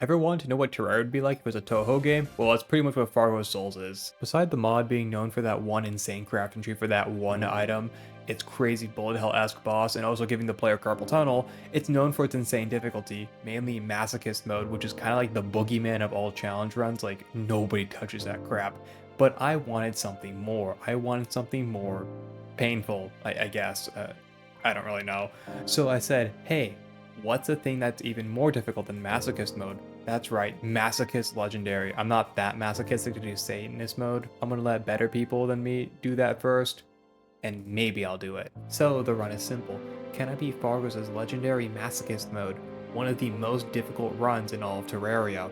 Ever wanted to know what Terraria would be like if it was a Toho game? Well, that's pretty much what Fargos Souls is. Beside the mod being known for that one insane crafting tree for that one item, its crazy bullet hell-esque boss, and also giving the player carpal tunnel, it's known for its insane difficulty, mainly Masochist mode, which is kind of like the boogeyman of all challenge runs, like nobody touches that crap. But I wanted something more. I wanted something more painful, I guess. I don't really know. So I said, hey, what's a thing that's even more difficult than Masochist mode? That's right, Masochist Legendary. I'm not that masochistic to do Satanist mode. I'm gonna let better people than me do that first, and maybe I'll do it. So the run is simple. Can I beat Fargos' Legendary Masochist mode? One of the most difficult runs in all of Terraria.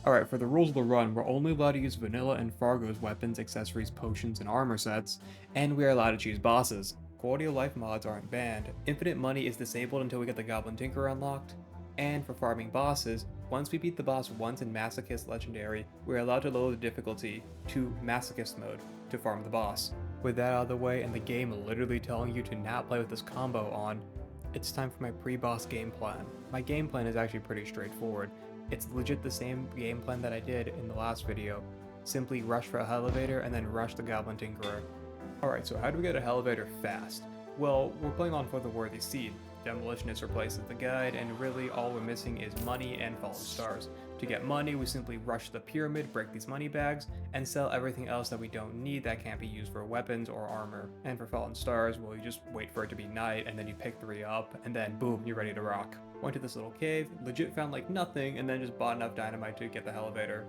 Alright, for the rules of the run, we're only allowed to use vanilla and Fargos weapons, accessories, potions, and armor sets, and we are allowed to choose bosses. Quality of life mods aren't banned, infinite money is disabled until we get the Goblin Tinker unlocked, and for farming bosses, once we beat the boss once in Masochist Legendary, we're allowed to lower the difficulty to Masochist mode to farm the boss. With that out of the way and the game literally telling you to not play with this combo on, it's time for my pre-boss game plan. My game plan is actually pretty straightforward. It's legit the same game plan that I did in the last video. Simply rush for a elevator and then rush the Goblin Tinkerer. Alright, so how do we get a elevator fast? Well, we're playing on For the Worthy Seed. Demolitionist replaces the guide, and really all we're missing is money and fallen stars. To get money, we simply rush the pyramid, break these money bags, and sell everything else that we don't need that can't be used for weapons or armor. And for fallen stars, well, you just wait for it to be night, and then you pick 3 up, and then boom, you're ready to rock. Went to this little cave, legit found like nothing, and then just bought enough dynamite to get the elevator.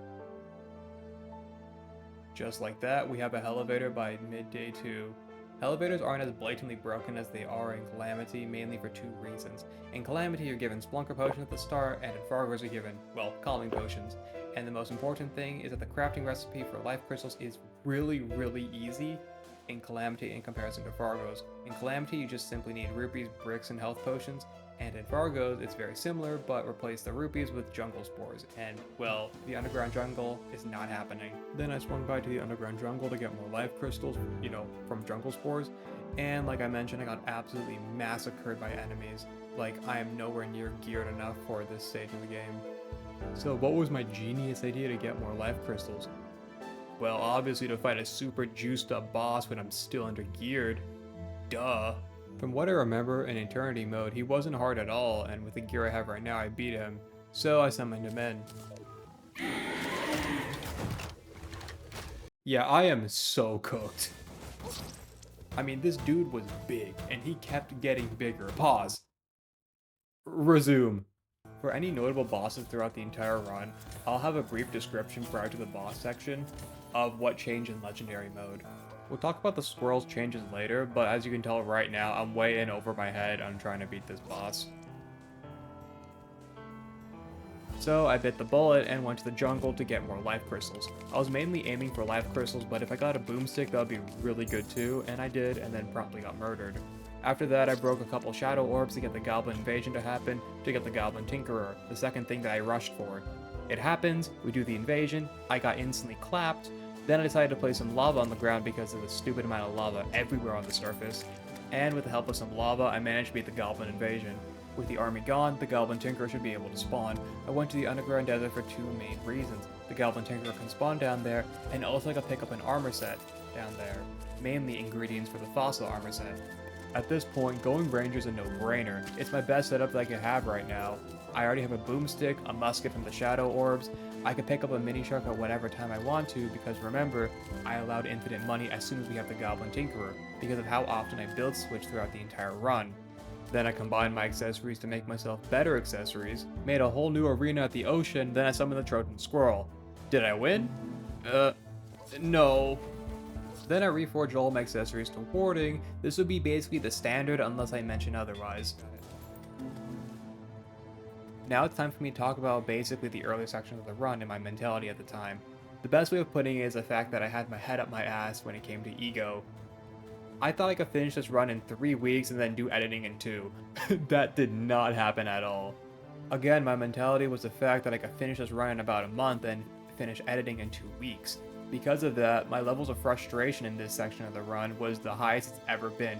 Just like that, we have a elevator by midday 2. Elevators aren't as blatantly broken as they are in Calamity, mainly for 2 reasons. In Calamity, you're given Splunker Potion at the start, and in Fargos, you're given, well, Calming Potions. And the most important thing is that the crafting recipe for life crystals is really easy in Calamity in comparison to Fargos. In Calamity, you just simply need rupees, bricks, and health potions, and in Fargos, it's very similar, but replace the rupees with jungle spores, and, well, the underground jungle is not happening. Then I swung by to the underground jungle to get more life crystals, you know, from jungle spores, and like I mentioned, I got absolutely massacred by enemies. Like, I am nowhere near geared enough for this stage of the game. So what was my genius idea to get more life crystals? Well, obviously to fight a super juiced up boss when I'm still under geared. Duh. From what I remember, in Eternity mode, he wasn't hard at all, and with the gear I have right now, I beat him. So I summoned him in. Yeah, I am so cooked. I mean, this dude was big, and he kept getting bigger. Pause. Resume. For any notable bosses throughout the entire run, I'll have a brief description prior to the boss section of what changed in Legendary mode. We'll talk about the squirrels changes later, but as you can tell right now, I'm way in over my head on trying to beat this boss. So I bit the bullet and went to the jungle to get more life crystals. I was mainly aiming for life crystals, but if I got a boomstick that would be really good too, and I did, and then promptly got murdered. After that, I broke a couple shadow orbs to get the goblin invasion to happen, to get the goblin tinkerer, the second thing that I rushed for. It happens, we do the invasion, I got instantly clapped, then I decided to place some lava on the ground because of the stupid amount of lava everywhere on the surface, and with the help of some lava, I managed to beat the goblin invasion. With the army gone, the Goblin Tinkerer should be able to spawn. I went to the underground desert for 2 main reasons. The Goblin Tinkerer can spawn down there, and also I could pick up an armor set down there. Mainly ingredients for the fossil armor set. At this point, going Ranger is a no-brainer. It's my best setup that I can have right now. I already have a boomstick, a musket from the Shadow Orbs. I can pick up a mini shark at whatever time I want to, because remember, I allowed infinite money as soon as we have the Goblin Tinkerer, because of how often I build switch throughout the entire run. Then I combined my accessories to make myself better accessories, made a whole new arena at the ocean, then I summoned the Trojan Squirrel. Did I win? No. Then I reforged all my accessories to warding. This would be basically the standard unless I mention otherwise. Now it's time for me to talk about basically the early sections of the run and my mentality at the time. The best way of putting it is the fact that I had my head up my ass when it came to ego. I thought I could finish this run in 3 weeks and then do editing in 2. That did not happen at all. Again, my mentality was the fact that I could finish this run in about a month and finish editing in 2 weeks. Because of that, my levels of frustration in this section of the run was the highest it's ever been,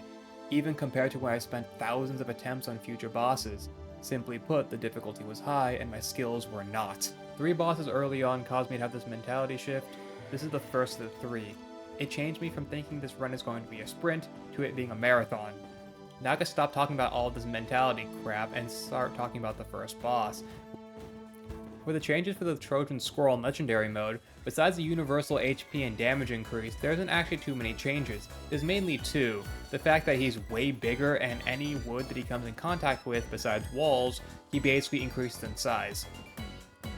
even compared to when I spent thousands of attempts on future bosses. Simply put, the difficulty was high and my skills were not. 3 bosses early on caused me to have this mentality shift. This is the first of the 3. It changed me from thinking this run is going to be a sprint to it being a marathon. Now I can stop talking about all this mentality crap and start talking about the first boss. With the changes for the Trojan Squirrel in Legendary Mode, besides the universal HP and damage increase, there isn't actually too many changes. There's mainly 2. The fact that he's way bigger and any wood that he comes in contact with besides walls, he basically increases in size.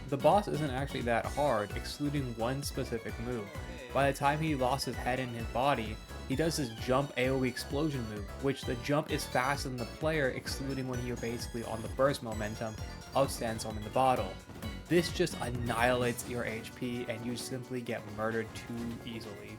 The boss isn't actually that hard, excluding one specific move. By the time he lost his head and his body, he does his jump AoE explosion move, which the jump is faster than the player, excluding when you're basically on the burst momentum of Sandstorm in the bottle. This just annihilates your HP and you simply get murdered too easily.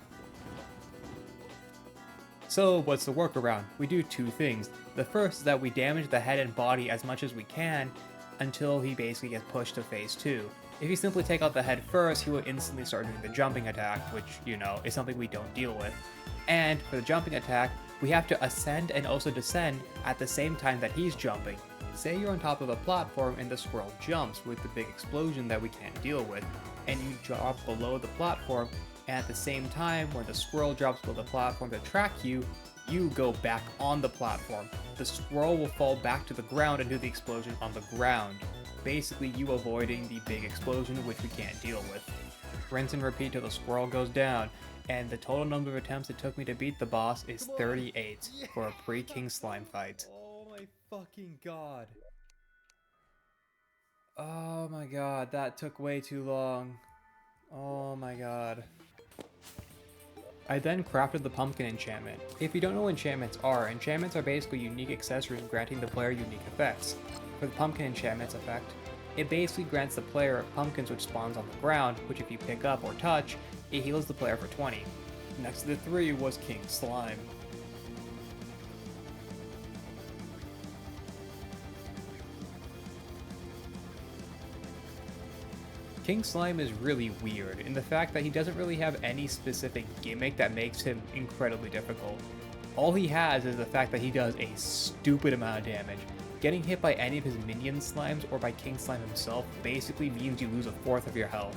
So what's the workaround? We do 2 things. The first is that we damage the head and body as much as we can until he basically gets pushed to phase 2. If you simply take out the head first, he will instantly start doing the jumping attack, which, you know, is something we don't deal with. And for the jumping attack, we have to ascend and also descend at the same time that he's jumping. Say you're on top of a platform and the squirrel jumps with the big explosion that we can't deal with, and you drop below the platform, and at the same time when the squirrel drops below the platform to track you, you go back on the platform. The squirrel will fall back to the ground and do the explosion on the ground. Basically you avoiding the big explosion which we can't deal with. Rinse and repeat till the squirrel goes down, and the total number of attempts it took me to beat the boss is 38 for a pre-King Slime fight. Oh my fucking god. Oh my god, that took way too long. Oh my god. I then crafted the pumpkin enchantment. If you don't know what enchantments are basically unique accessories granting the player unique effects. For the pumpkin enchantments effect, it basically grants the player pumpkins which spawns on the ground, which if you pick up or touch, it heals the player for 20. Next to the 3 was King Slime. King Slime is really weird in the fact that he doesn't really have any specific gimmick that makes him incredibly difficult. All he has is the fact that he does a stupid amount of damage. Getting hit by any of his minion slimes or by King Slime himself basically means you lose a fourth of your health.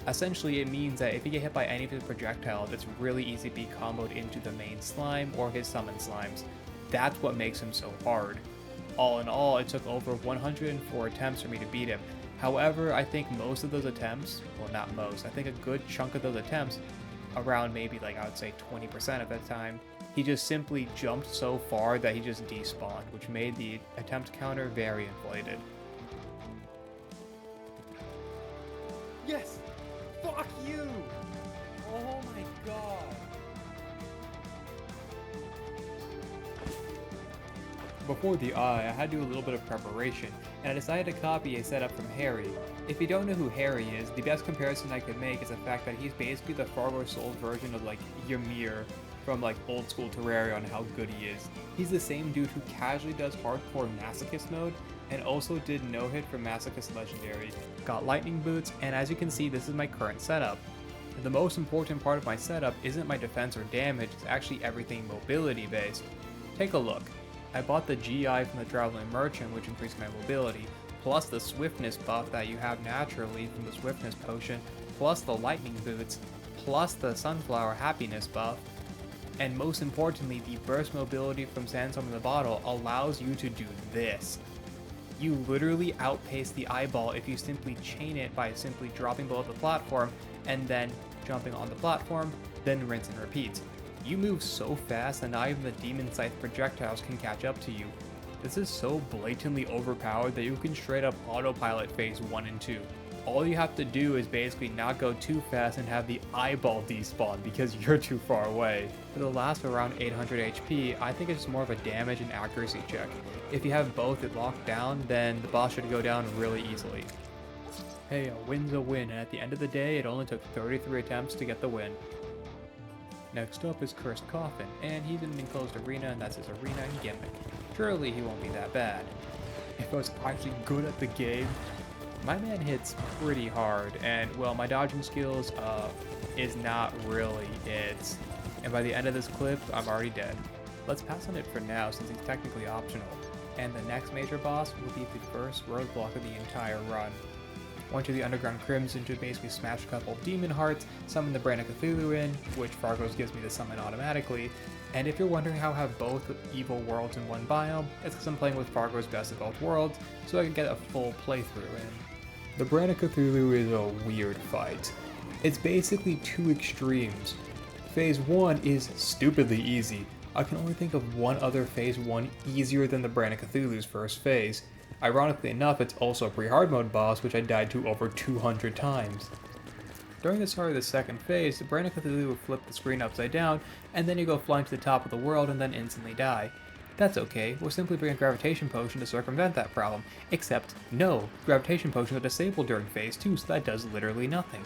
Essentially, it means that if you get hit by any of his projectiles, it's really easy to be comboed into the main slime or his summon slimes. That's what makes him so hard. All in all, it took over 104 attempts for me to beat him. However, I think most of those attempts, well not most, I think a good chunk of those attempts, around maybe like I would say 20% of that time, he just simply jumped so far that he just despawned, which made the attempt counter very inflated. Yes! Fuck you! Oh my god! Before the Eye, I had to do a little bit of preparation, and I decided to copy a setup from Harry. If you don't know who Harry is, the best comparison I could make is the fact that he's basically the Fargos Souls version of like Ymir from like old school Terraria on how good he is. He's the same dude who casually does hardcore Masochist mode, and also did no hit for Masochist Legendary. Got lightning boots, and as you can see, this is my current setup. The most important part of my setup isn't my defense or damage, it's actually everything mobility based. Take a look. I bought the GI from the Traveling Merchant, which increased my mobility, plus the swiftness buff that you have naturally from the swiftness potion, plus the lightning boots, plus the sunflower happiness buff, and most importantly, the burst mobility from Sandstorm in the Bottle allows you to do this. You literally outpace the eyeball if you simply chain it by simply dropping below the platform and then jumping on the platform, then rinse and repeat. You move so fast that not even the Demon Scythe projectiles can catch up to you. This is so blatantly overpowered that you can straight up autopilot phase 1 and 2. All you have to do is basically not go too fast and have the eyeball despawn because you're too far away. For the last around 800 HP, I think it's more of a damage and accuracy check. If you have both it locked down, then the boss should go down really easily. Hey, a win's a win, and at the end of the day, it only took 33 attempts to get the win. Next up is Cursed Coffin, and he's in an enclosed arena, and that's his arena gimmick. Surely he won't be that bad. If I was actually good at the game, my man hits pretty hard, and well, my dodging skills is not really it. And by the end of this clip, I'm already dead. Let's pass on it for now since it's technically optional, and the next major boss will be the first roadblock of the entire run. Went to the Underground Crimson to basically smash a couple of demon hearts, summon the Brain of Cthulhu in, which Fargos gives me to summon automatically, and if you're wondering how I have both evil worlds in one biome, it's because I'm playing with Fargos Best of Both Worlds, so I can get a full playthrough in. The Brain of Cthulhu is a weird fight. It's basically two extremes. Phase 1 is stupidly easy. I can only think of one other Phase 1 easier than the Brain of Cthulhu's first phase. Ironically enough, it's also a Prehardmode boss, which I died to over 200 times. During the start of the second phase, the Brain of Cthulhu will flip the screen upside down, and then you go flying to the top of the world and then instantly die. That's okay, we'll simply bring a Gravitation Potion to circumvent that problem. Except, no, Gravitation Potions are disabled during phase 2, so that does literally nothing.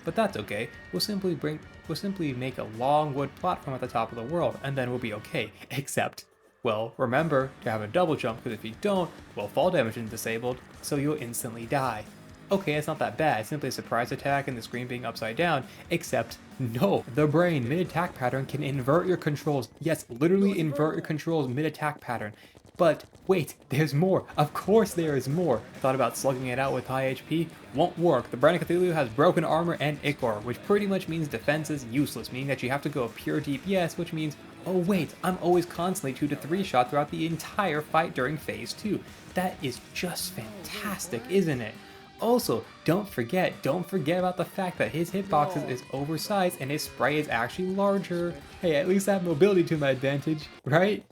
But that's okay, we'll simply make a long wood platform at the top of the world, and then we'll be okay. Except, well, remember to have a double jump, because if you don't, well, fall damage is disabled, so you'll instantly die. Okay, it's not that bad, simply a surprise attack and the screen being upside down, except, no, the brain mid-attack pattern can invert your controls. Yes, literally invert your controls mid-attack pattern. But wait, there's more. Of course there is more. Thought about slugging it out with high HP? Won't work. The Brain of Cthulhu has broken armor and Ichor, which pretty much means defense is useless, meaning that you have to go pure DPS, which means, oh wait, I'm always constantly 2 to 3 shot throughout the entire fight during phase 2. That is just fantastic, isn't it? Also, don't forget about the fact that his hitboxes is oversized and his spray is actually larger. Hey, at least I have mobility to my advantage, right?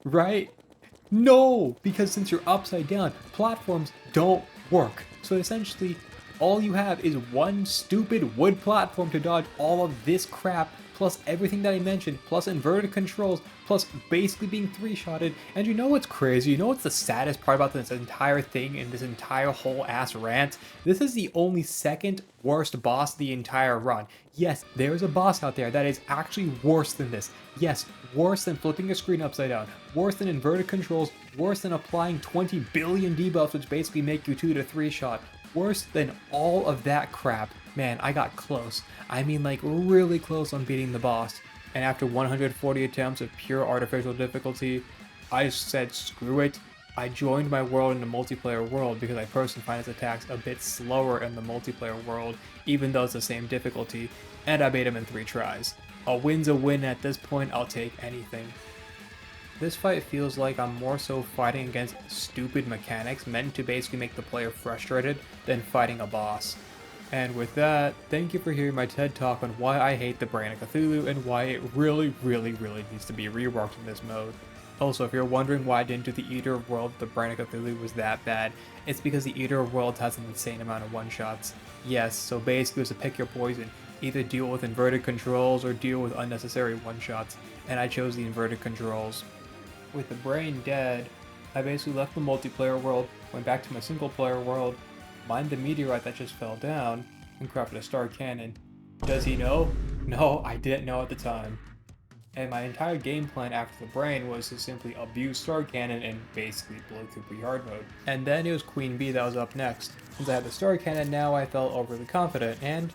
Right? No! Because since you're upside down, platforms don't work. So essentially, all you have is one stupid wood platform to dodge all of this crap, plus everything that I mentioned, plus inverted controls, plus basically being 3-shotted. And you know what's crazy? You know what's the saddest part about this entire thing and this entire whole ass rant? This is the only second worst boss of the entire run. Yes, there is a boss out there that is actually worse than this. Yes, worse than flipping a screen upside down, worse than inverted controls, worse than applying 20 billion debuffs which basically make you 2 to 3 shot. Worse than all of that crap. Man, I got close. I mean, like, really close on beating the boss. And after 140 attempts of pure artificial difficulty, I said screw it. I joined my world in the multiplayer world because I personally find his attacks a bit slower in the multiplayer world, even though it's the same difficulty, and I beat him in 3 tries. A win's a win at this point, I'll take anything. This fight feels like I'm more so fighting against stupid mechanics meant to basically make the player frustrated than fighting a boss. And with that, thank you for hearing my TED Talk on why I hate the Brain of Cthulhu and why it really needs to be reworked in this mode. Also, if you're wondering why I didn't do the Eater of Worlds, the Brain of Cthulhu was that bad, it's because the Eater of Worlds has an insane amount of one-shots. Yes, so basically it's a pick your poison. Either deal with inverted controls or deal with unnecessary one-shots, and I chose the inverted controls. With the brain dead, I basically left the multiplayer world, went back to my single-player world, mined the meteorite that just fell down, and crafted a star cannon. Does he know? No, I didn't know at the time. And my entire game plan after the brain was to simply abuse star cannon and basically blow through Prehardmode. And then it was Queen Bee that was up next. Since I had the star cannon now, I felt overly confident, and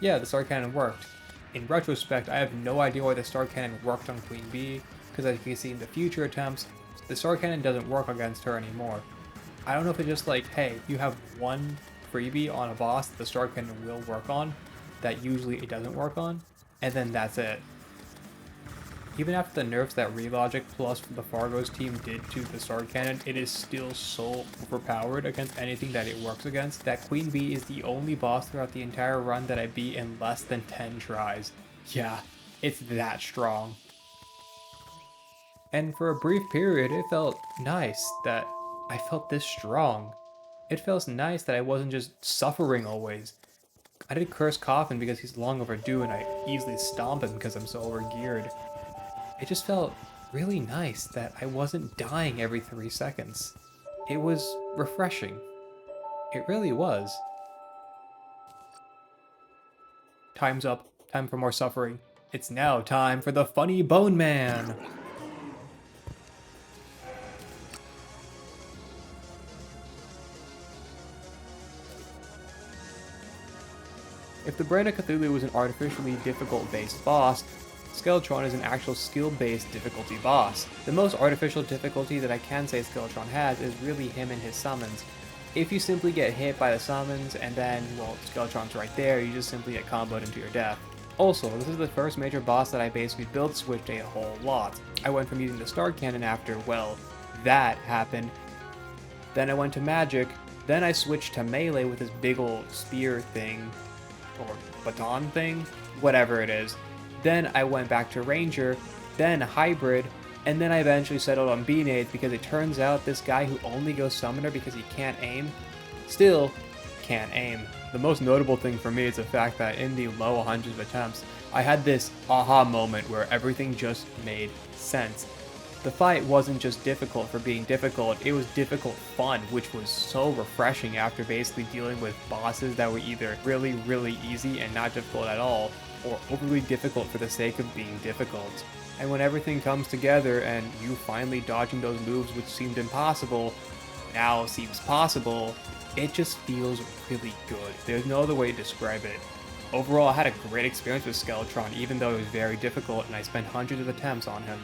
yeah, the star cannon worked. In retrospect, I have no idea why the star cannon worked on Queen Bee, because as you can see in the future attempts, the star cannon doesn't work against her anymore. I don't know if it's just like, hey, you have one freebie on a boss that the star cannon will work on, that usually it doesn't work on, and then that's it. Even after the nerfs that Relogic plus the Fargos team did to the star cannon, it is still so overpowered against anything that it works against that Queen Bee is the only boss throughout the entire run that I beat in less than 10 tries. Yeah, it's that strong. And for a brief period, it felt nice that I felt this strong. It feels nice that I wasn't just suffering always. I did curse Coffin because he's long overdue and I easily stomp him because I'm so overgeared. It just felt really nice that I wasn't dying every 3 seconds. It was refreshing. It really was. Time's up. Time for more suffering. It's now time for the funny Bone Man! If the Brain of Cthulhu was an artificially difficult-based boss, Skeletron is an actual skill-based difficulty boss. The most artificial difficulty that I can say Skeletron has is really him and his summons. If you simply get hit by the summons and then, well, Skeletron's right there, you just simply get comboed into your death. Also, this is the first major boss that I basically build switched a whole lot. I went from using the Star Cannon after, well, that happened. Then I went to Magic, then I switched to Melee with this big old spear thing, or baton thing, whatever it is. Then I went back to Ranger, then Hybrid, and then I eventually settled on B-Nades because it turns out this guy who only goes Summoner because he can't aim, still can't aim. The most notable thing for me is the fact that in the low hundreds of attempts, I had this aha moment where everything just made sense. The fight wasn't just difficult for being difficult, it was difficult fun, which was so refreshing after basically dealing with bosses that were either really, really easy and not difficult at all, or overly difficult for the sake of being difficult. And when everything comes together and you finally dodging those moves which seemed impossible, now seems possible, it just feels really good. There's no other way to describe it. Overall, I had a great experience with Skeletron, even though it was very difficult and I spent hundreds of attempts on him.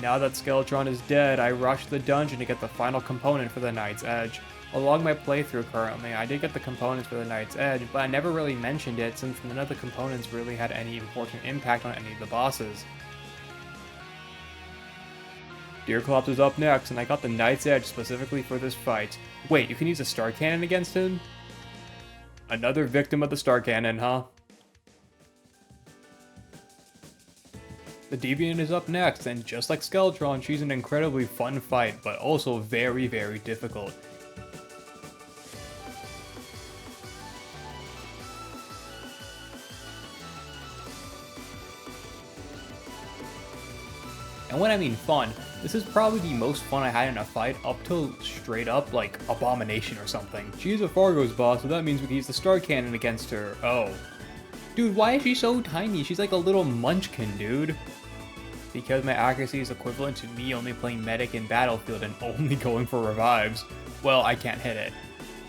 Now that Skeletron is dead, I rushed the dungeon to get the final component for the Knight's Edge. Along my playthrough currently, I did get the components for the Knight's Edge, but I never really mentioned it since none of the components really had any important impact on any of the bosses. Deerclops is up next, and I got the Knight's Edge specifically for this fight. Wait, you can use a Star Cannon against him? Another victim of the Star Cannon, huh? The Deviant is up next, and just like Skeletron, she's an incredibly fun fight, but also very, very difficult. And when I mean fun, this is probably the most fun I had in a fight up till straight up like Abomination or something. She's a Fargos boss, so that means we can use the Star Cannon against her. Oh. Dude, why is she so tiny? She's like a little munchkin, dude. Because my accuracy is equivalent to me only playing Medic in Battlefield and only going for revives, well, I can't hit it.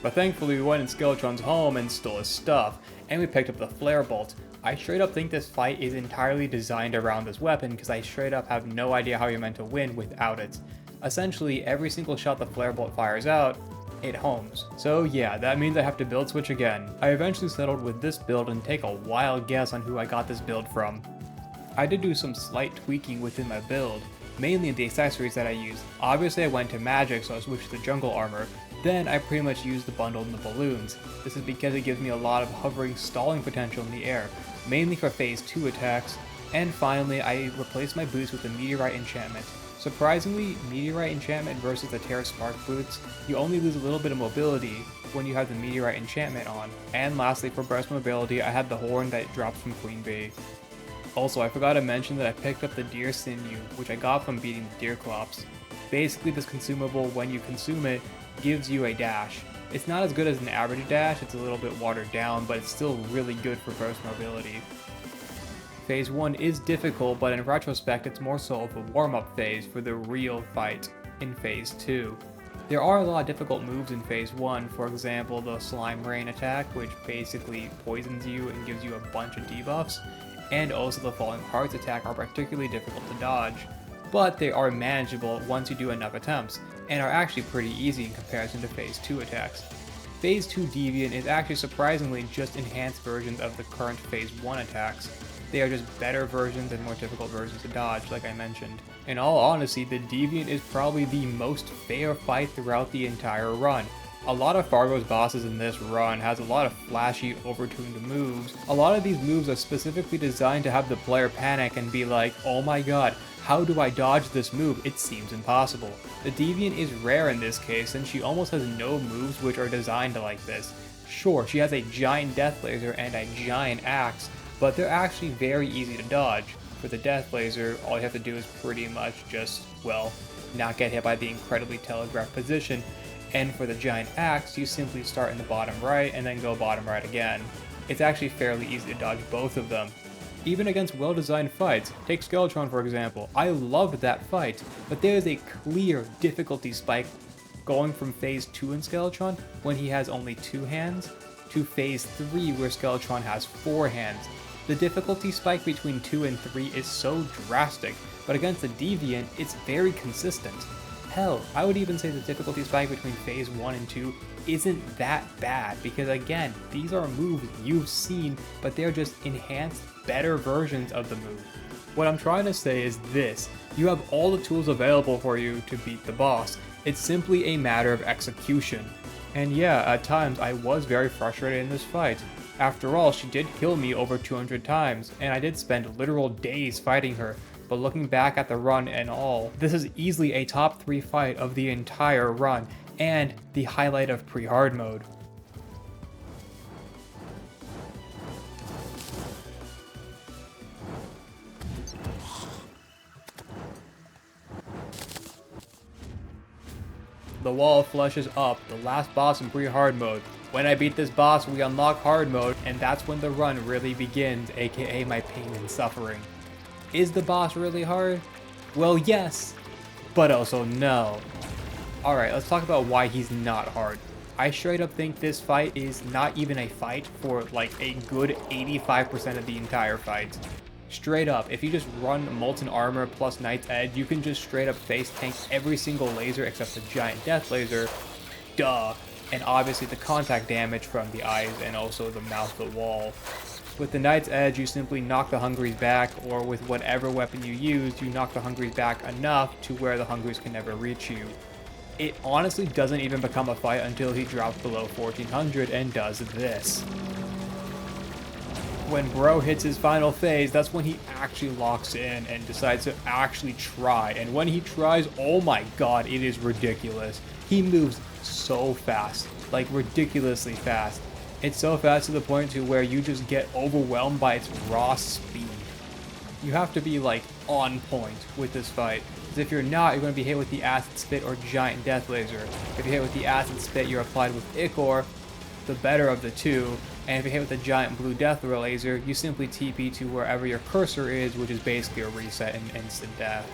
But thankfully we went in Skeletron's home and stole his stuff, and we picked up the Flare Bolt. I straight up think this fight is entirely designed around this weapon because I straight up have no idea how you're meant to win without it. Essentially, every single shot the Flare Bolt fires out, it homes. So yeah, that means I have to build switch again. I eventually settled with this build and take a wild guess on who I got this build from. I did do some slight tweaking within my build, mainly in the accessories that I used. Obviously I went to Magic, so I switched to the Jungle Armor. Then I pretty much used the bundle and the balloons. This is because it gives me a lot of hovering stalling potential in the air, mainly for phase 2 attacks. And finally, I replaced my boots with the Meteorite enchantment. Surprisingly, Meteorite enchantment versus the Terra Spark boots, you only lose a little bit of mobility when you have the Meteorite enchantment on. And lastly, for burst mobility, I had the horn that drops from Queen Bee. Also, I forgot to mention that I picked up the Deer Sinew, which I got from beating the Deerclops. Basically, this consumable, when you consume it, gives you a dash. It's not as good as an average dash, it's a little bit watered down, but it's still really good for burst mobility. Phase 1 is difficult, but in retrospect, it's more so of a warm-up phase for the real fight in Phase 2. There are a lot of difficult moves in Phase 1, for example, the Slime Rain attack, which basically poisons you and gives you a bunch of debuffs, and also the Falling Hearts attack are particularly difficult to dodge, but they are manageable once you do enough attempts, and are actually pretty easy in comparison to Phase 2 attacks. Phase 2 Deviant is actually surprisingly just enhanced versions of the current Phase 1 attacks. They are just better versions and more difficult versions to dodge, like I mentioned. In all honesty, the Deviant is probably the most fair fight throughout the entire run. A lot of Fargos bosses in this run has a lot of flashy, overtuned moves. A lot of these moves are specifically designed to have the player panic and be like, oh my god, how do I dodge this move? It seems impossible. The Deviant is rare in this case, and she almost has no moves which are designed like this. Sure, she has a giant death laser and a giant axe, but they're actually very easy to dodge. For the death laser, all you have to do is pretty much just, well, not get hit by the incredibly telegraphed position. And for the giant axe, you simply start in the bottom right and then go bottom right again. It's actually fairly easy to dodge both of them. Even against well-designed fights, take Skeletron for example, I loved that fight, but there is a clear difficulty spike going from phase 2 in Skeletron, when he has only 2 hands, to phase 3 where Skeletron has 4 hands. The difficulty spike between 2 and 3 is so drastic, but against the Deviant, it's very consistent. Hell, I would even say the difficulty spike between phase 1 and 2 isn't that bad, because again, these are moves you've seen, but they're just enhanced, better versions of the move. What I'm trying to say is this: you have all the tools available for you to beat the boss. It's simply a matter of execution. And yeah, at times I was very frustrated in this fight. After all, she did kill me over 200 times, and I did spend literal days fighting her. But looking back at the run and all, this is easily a top 3 fight of the entire run, and the highlight of Prehardmode. The wall of flesh is up, the last boss in Prehardmode. When I beat this boss, we unlock Hardmode, and that's when the run really begins, aka my pain and suffering. Is the boss really hard? Well, yes, but also no. Alright, let's talk about why he's not hard. I straight up think this fight is not even a fight for like a good 85% of the entire fight. Straight up, if you just run Molten Armor plus Knight's Edge, you can just straight up face tank every single laser except the giant death laser. Duh. And obviously the contact damage from the eyes and also the mouth of the wall. With the Knight's Edge, you simply knock the Hungries back, or with whatever weapon you use, you knock the Hungries back enough to where the Hungries can never reach you. It honestly doesn't even become a fight until he drops below 1400 and does this. When Bro hits his final phase, that's when he actually locks in and decides to actually try. And when he tries, oh my god, it is ridiculous. He moves so fast, like ridiculously fast. It's so fast to the point to where you just get overwhelmed by its raw speed. You have to be like on point with this fight, because if you're not, you're going to be hit with the Acid Spit or Giant Death Laser. If you're hit with the Acid Spit, you're applied with Ichor, the better of the two, and if you're hit with the Giant Blue Death Laser, you simply TP to wherever your cursor is, which is basically a reset and instant death.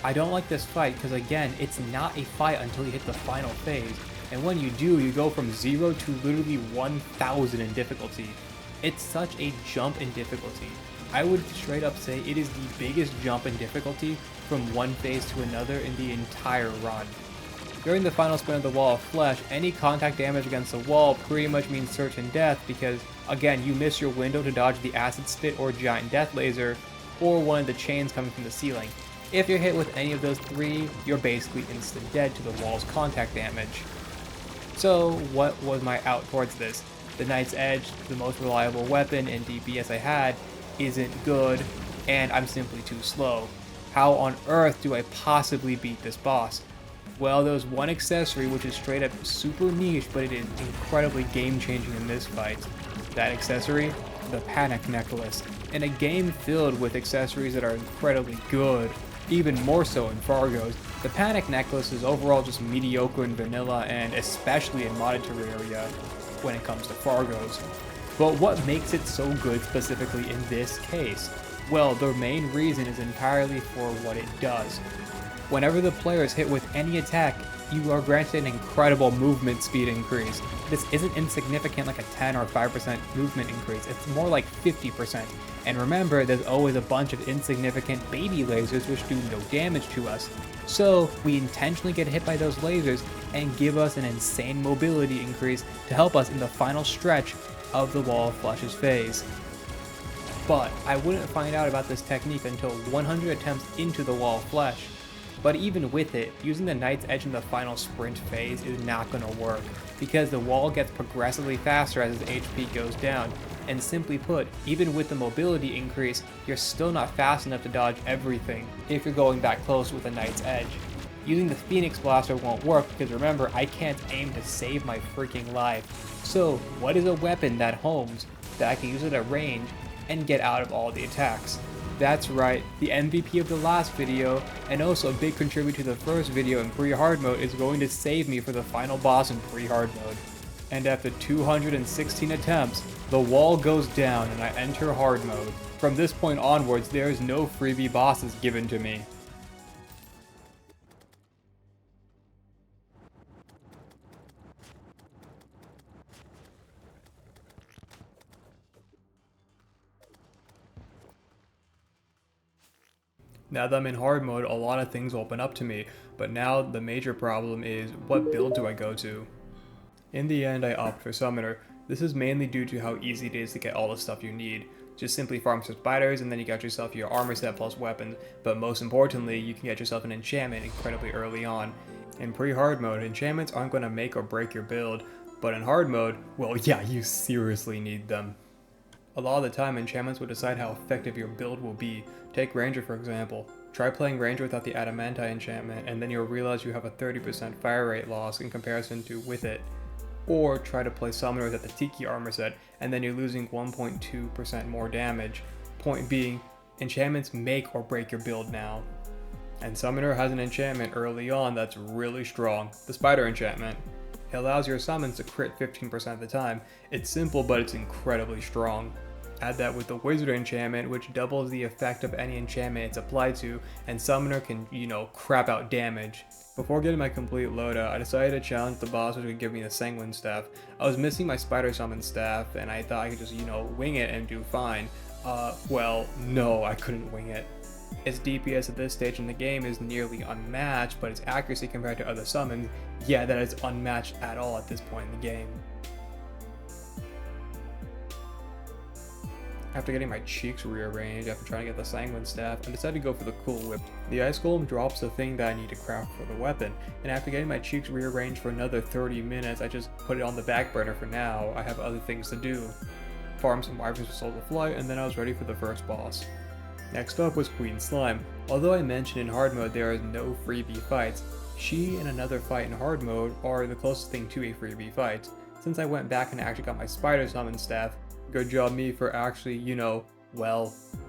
I don't like this fight because again, it's not a fight until you hit the final phase. And when you do, you go from 0 to literally 1000 in difficulty. It's such a jump in difficulty. I would straight up say it is the biggest jump in difficulty from one phase to another in the entire run. During the final spin of the Wall of Flesh, any contact damage against the wall pretty much means certain death because, again, you miss your window to dodge the Acid Spit or Giant Death Laser, or one of the chains coming from the ceiling. If you're hit with any of those three, you're basically instant dead to the wall's contact damage. So what was my out towards this? The Knight's Edge, the most reliable weapon in DPS I had, isn't good, and I'm simply too slow. How on earth do I possibly beat this boss? Well, there's one accessory which is straight up super niche, but it is incredibly game-changing in this fight. That accessory? The Panic Necklace. In a game filled with accessories that are incredibly good, even more so in Fargos, the Panic Necklace is overall just mediocre in vanilla and especially in modded Terraria when it comes to Fargos. But what makes it so good specifically in this case? Well, the main reason is entirely for what it does. Whenever the player is hit with any attack, you are granted an incredible movement speed increase. This isn't insignificant like a 10 or 5% movement increase, it's more like 50%. And remember, there's always a bunch of insignificant baby lasers which do no damage to us. So we intentionally get hit by those lasers and give us an insane mobility increase to help us in the final stretch of the Wall of Flesh's phase. But I wouldn't find out about this technique until 100 attempts into the Wall of Flesh. But even with it, using the Knight's Edge in the final sprint phase is not going to work, because the wall gets progressively faster as his HP goes down, and simply put, even with the mobility increase, you're still not fast enough to dodge everything if you're going that close with the Knight's Edge. Using the Phoenix Blaster won't work because remember, I can't aim to save my freaking life. So what is a weapon that homes, that I can use at a range and get out of all the attacks? That's right, the MVP of the last video, and also a big contributor to the first video in Prehardmode, is going to save me for the final boss in Prehardmode. And after 216 attempts, the wall goes down and I enter hard mode. From this point onwards, there is no freebie bosses given to me. Now that I'm in hard mode, a lot of things open up to me, but now the major problem is, what build do I go to? In the end, I opt for Summoner. This is mainly due to how easy it is to get all the stuff you need. Just simply farm some spiders and then you got yourself your armor set plus weapons, but most importantly, you can get yourself an enchantment incredibly early on. In pre-hard mode, enchantments aren't going to make or break your build, but in hard mode, well yeah, you seriously need them. A lot of the time, enchantments will decide how effective your build will be. Take Ranger for example. Try playing Ranger without the Adamantine enchantment and then you'll realize you have a 30% fire rate loss in comparison to with it. Or try to play Summoner without the Tiki armor set and then you're losing 1.2% more damage. Point being, enchantments make or break your build now. And Summoner has an enchantment early on that's really strong, the Spider enchantment. It allows your summons to crit 15% of the time. It's simple, but it's incredibly strong. Add that with the Wizard enchantment, which doubles the effect of any enchantment it's applied to, and Summoner can, crap out damage. Before getting my complete loadout, I decided to challenge the boss which would give me the Sanguine Staff. I was missing my Spider Summon Staff, and I thought I could just, wing it and do fine. Well, no, I couldn't wing it. Its DPS at this stage in the game is nearly unmatched, but its accuracy compared to other summons, yeah, that is unmatched at all at this point in the game. After getting my cheeks rearranged after trying to get the Sanguine Staff, I decided to go for the Cool Whip. The Ice Golem drops the thing that I need to craft for the weapon, and after getting my cheeks rearranged for another 30 minutes, I just put it on the back burner for now. I have other things to do. Farm some Wyverns with Souls of Flight, and then I was ready for the first boss. Next up was Queen Slime. Although I mentioned in hard mode there is no freebie fights, she and another fight in hard mode are the closest thing to a freebie fight. Since I went back and actually got my Spider Summon Staff, good job me for actually,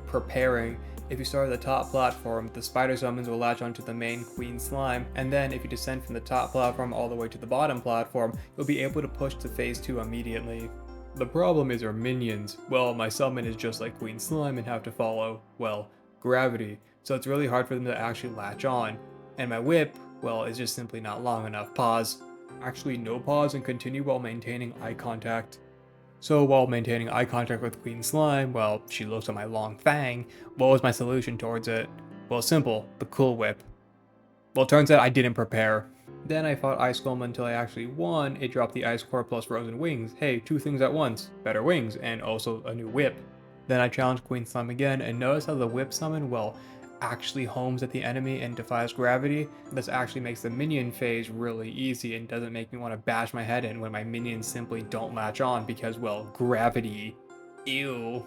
preparing. If you start at the top platform, the Spider Summons will latch onto the main Queen Slime, and then if you descend from the top platform all the way to the bottom platform, you'll be able to push to phase 2 immediately. The problem is our minions. Well, my summon is just like Queen Slime and have to follow, gravity, so it's really hard for them to actually latch on. And my whip, is just simply not long enough. Pause. Actually, no pause and continue while maintaining eye contact. So while maintaining eye contact with Queen Slime, she looks at my long fang, what was my solution towards it? Well, simple, the Cool Whip. Well, turns out I didn't prepare. Then I fought Ice Golem until I actually won. It dropped the Ice Core plus Frozen Wings. Hey, two things at once. Better wings, and also a new whip. Then I challenged Queen Slime again, and notice how the whip summon, actually homes at the enemy and defies gravity. This actually makes the minion phase really easy and doesn't make me want to bash my head in when my minions simply don't latch on because, gravity. Ew.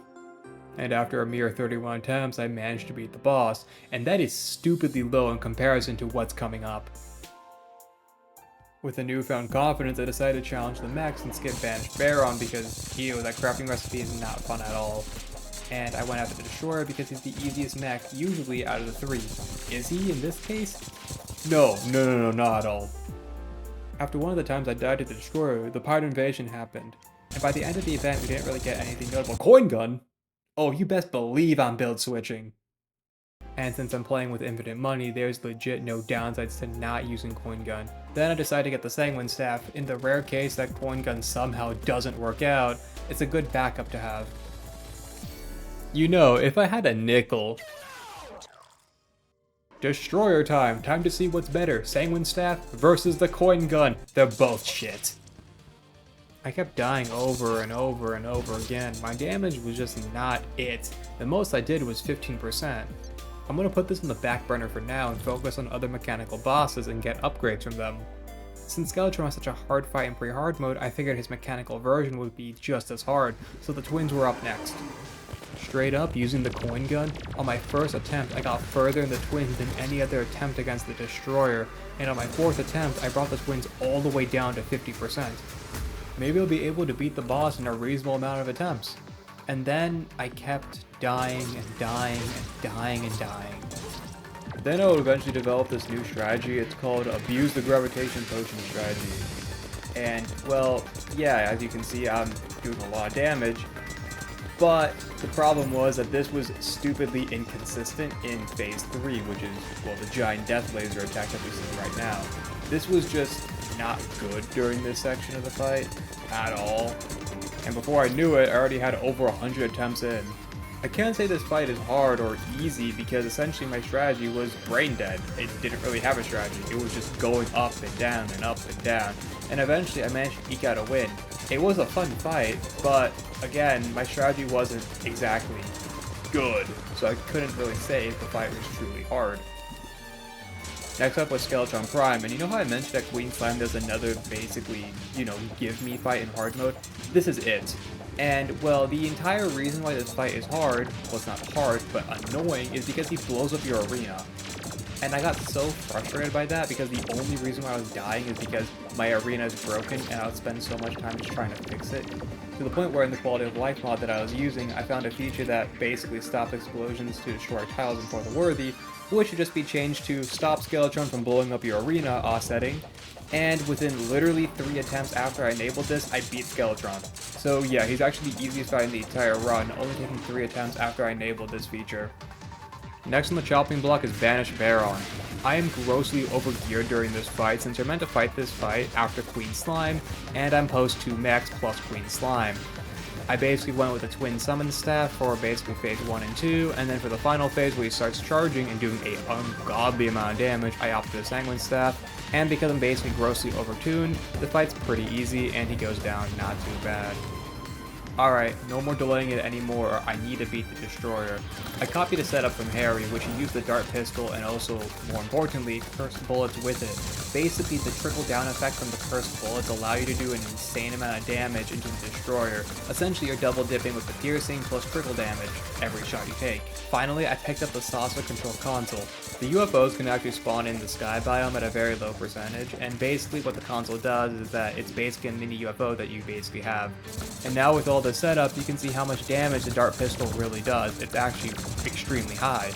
And after a mere 31 attempts, I managed to beat the boss, and that is stupidly low in comparison to what's coming up. With a newfound confidence, I decided to challenge the mechs and skip Banished Baron because, ew, that crafting recipe is not fun at all. And I went after the Destroyer because he's the easiest mech, usually out of the three. Is he in this case? No, not at all. After one of the times I died to the Destroyer, the Pirate Invasion happened. And by the end of the event, we didn't really get anything notable. Coin Gun? Oh, you best believe I'm build switching. And since I'm playing with infinite money, there's legit no downsides to not using Coin Gun. Then I decided to get the Sanguine Staff. In the rare case that Coin Gun somehow doesn't work out, it's a good backup to have. If I had a nickel. Destroyer time! Time to see what's better, Sanguine Staff versus the Coin Gun. They're both shit. I kept dying over and over and over again. My damage was just not it. The most I did was 15%. I'm gonna put this in the back burner for now and focus on other mechanical bosses and get upgrades from them. Since Skeletron was such a hard fight in Prehardmode, I figured his mechanical version would be just as hard, so the twins were up next. Straight up, using the coin gun, on my first attempt I got further in the twins than any other attempt against the Destroyer, and on my fourth attempt I brought the twins all the way down to 50%. Maybe I'll be able to beat the boss in a reasonable amount of attempts. And then I kept dying and dying and dying and dying. Then I would eventually develop this new strategy. It's called Abuse the Gravitation Potion strategy. And, well, yeah, as you can see, I'm doing a lot of damage. But the problem was that this was stupidly inconsistent in Phase 3, which is, well, the giant death laser attack that we're seeing right now. This was just not good during this section of the fight at all. And before I knew it, I already had over 100 attempts in. I can't say this fight is hard or easy because essentially my strategy was brain dead. It didn't really have a strategy. It was just going up and down and up and down. And eventually I managed to eke out a win. It was a fun fight, but again, my strategy wasn't exactly good. So I couldn't really say if the fight was truly hard. Next up was Skeletron Prime, and you know how I mentioned at Queen Slime there's another basically, give me fight in hard mode? This is it. And, well, the entire reason why this fight is hard, well, it's not hard, but annoying, is because he blows up your arena. And I got so frustrated by that because the only reason why I was dying is because my arena is broken and I would spend so much time just trying to fix it. To the point where in the quality of life mod that I was using, I found a feature that basically stopped explosions to destroy tiles before the worthy, which should just be changed to stop Skeletron from blowing up your arena setting. And within literally 3 attempts after I enabled this, I beat Skeletron. So yeah, he's actually the easiest fight in the entire run, only taking 3 attempts after I enabled this feature. Next on the chopping block is Banished Baron. I am grossly overgeared during this fight since you're meant to fight this fight after Queen Slime, and I'm post 2 max plus Queen Slime. I basically went with the twin summon staff for basically phase 1 and 2, and then for the final phase where he starts charging and doing an ungodly amount of damage, I opted the sanguine staff, and because I'm basically grossly overtuned, the fight's pretty easy and he goes down not too bad. Alright, no more delaying it anymore, or I need to beat the Destroyer. I copied a setup from Harry, which he used the dart pistol and also, more importantly, cursed bullets with it. Basically, the trickle down effect from the cursed bullets allow you to do an insane amount of damage into the Destroyer. Essentially, you're double dipping with the piercing plus critical damage every shot you take. Finally, I picked up the saucer control console. The UFOs can actually spawn in the sky biome at a very low percentage, and basically what the console does is that it's basically a mini UFO that you basically have. And now with all this setup, you can see how much damage the dart pistol really does. It's actually extremely high.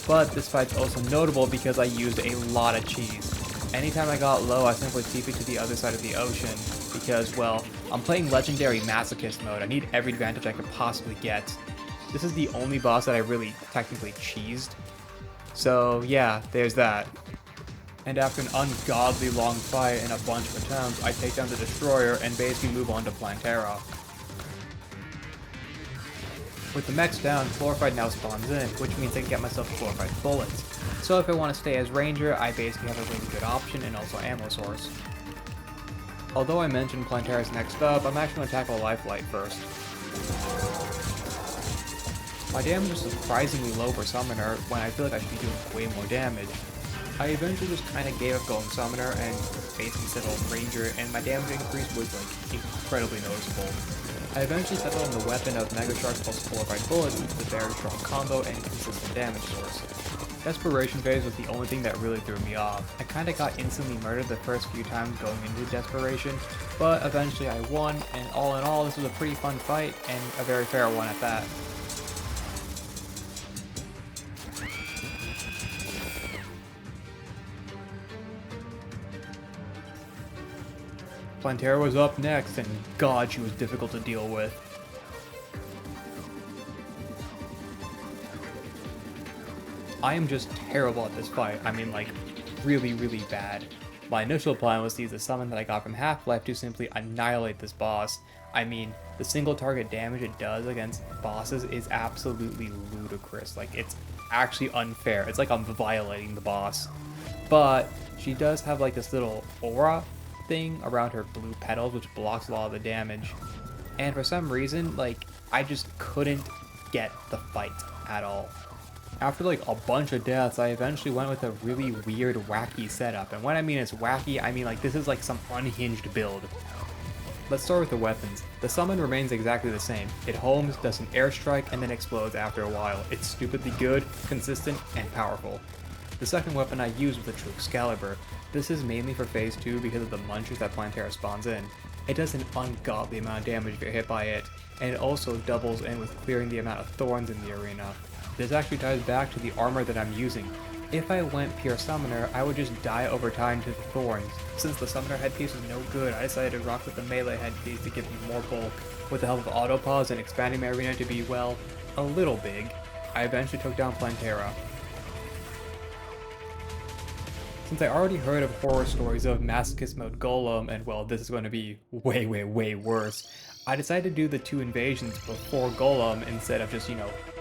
But this fight's also notable because I used a lot of cheese. Anytime I got low, I simply TP'd to the other side of the ocean because, well, I'm playing Legendary Masochist mode. I need every advantage I could possibly get. This is the only boss that I really technically cheesed. So yeah, there's that. And after an ungodly long fight and a bunch of attempts, I take down the Destroyer and basically move on to Plantera. With the mechs down, Glorified now spawns in, which means I can get myself Glorified bullets. So if I want to stay as Ranger, I basically have a really good option and also ammo source. Although I mentioned Plantera's next up, I'm actually going to tackle Lifelite first. My damage is surprisingly low for Summoner when I feel like I should be doing way more damage. I eventually just kind of gave up going Summoner and basically settled Ranger, and my damage increase was like incredibly noticeable. I eventually settled on the weapon of Mega Shark plus Glorified bullets due to the very strong combo and consistent damage source. Desperation phase was the only thing that really threw me off. I kinda got instantly murdered the first few times going into Desperation, but eventually I won, and all in all this was a pretty fun fight, and a very fair one at that. Plantera was up next, and god, she was difficult to deal with. I am just terrible at this fight. I mean, like, really, really bad. My initial plan was to use the summon that I got from Half-Life to simply annihilate this boss. I mean, the single target damage it does against bosses is absolutely ludicrous. Like, it's actually unfair. It's like I'm violating the boss. But she does have like this little aura thing around her blue petals which blocks a lot of the damage, and for some reason, like, I just couldn't get the fight at all. After like a bunch of deaths, I eventually went with a really weird, wacky setup. And when I mean it's wacky, I mean like this is like some unhinged build. Let's start with the weapons. The summon remains exactly the same. It homes, does an airstrike, and then explodes after a while. It's stupidly good, consistent, and powerful. The second weapon I use was the True Excalibur. This is mainly for phase 2 because of the munchers that Plantera spawns in. It does an ungodly amount of damage if you're hit by it, and it also doubles in with clearing the amount of thorns in the arena. This actually ties back to the armor that I'm using. If I went pure summoner, I would just die over time to the thorns. Since the summoner headpiece was no good, I decided to rock with the melee headpiece to give me more bulk. With the help of auto pause and expanding my arena to be, well, a little big, I eventually took down Plantera. Since I already heard of horror stories of Masochist Mode Golem, and well, this is going to be way worse, I decided to do the 2 invasions before Golem instead of just,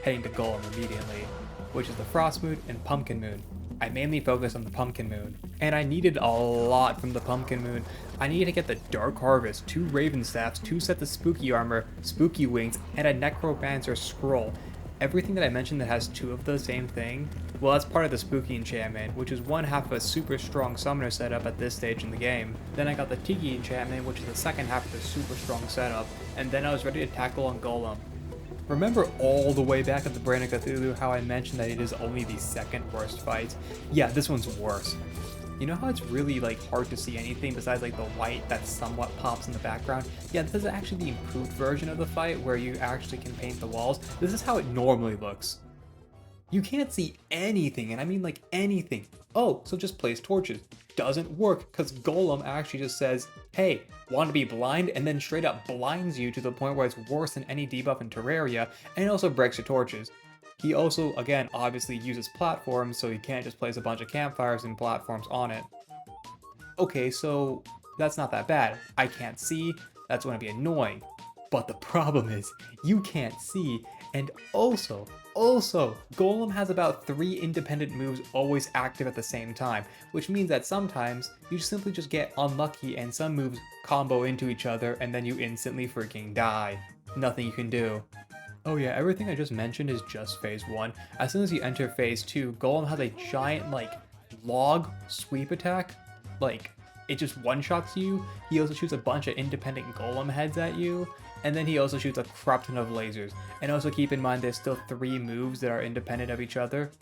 heading to Golem immediately, which is the Frost Moon and Pumpkin Moon. I mainly focused on the Pumpkin Moon, and I needed a lot from the Pumpkin Moon. I needed to get the Dark Harvest, 2 Raven Staffs, 2 sets of Spooky Armor, Spooky Wings, and a Necromancer Scroll. Everything that I mentioned that has 2 of the same thing, well, that's part of the Spooky Enchantment, which is one half of a super strong summoner setup at this stage in the game. Then I got the Tiki Enchantment, which is the second half of the super strong setup, and then I was ready to tackle on Golem. Remember all the way back at the Brain of Cthulhu how I mentioned that it is only the second worst fight? Yeah, this one's worse. You know how it's really hard to see anything besides the white that somewhat pops in the background? Yeah, this is actually the improved version of the fight where you actually can paint the walls. This is how it normally looks. You can't see anything, and I mean anything. Oh, so just place torches. Doesn't work, because Golem actually just says, hey, want to be blind? And then straight up blinds you to the point where it's worse than any debuff in Terraria, and it also breaks your torches. He also, again, obviously uses platforms, so you can't just place a bunch of campfires and platforms on it. Okay, so that's not that bad. I can't see, that's going to be annoying. But the problem is, you can't see, and also, Golem has about 3 independent moves always active at the same time, which means that sometimes you simply just get unlucky and some moves combo into each other and then you instantly freaking die. Nothing you can do. Oh yeah, everything I just mentioned is just phase 1. As soon as you enter phase 2, Golem has a giant log sweep attack. It just one-shots you. He also shoots a bunch of independent Golem heads at you. And then he also shoots a crap ton of lasers. And also keep in mind there's still 3 moves that are independent of each other.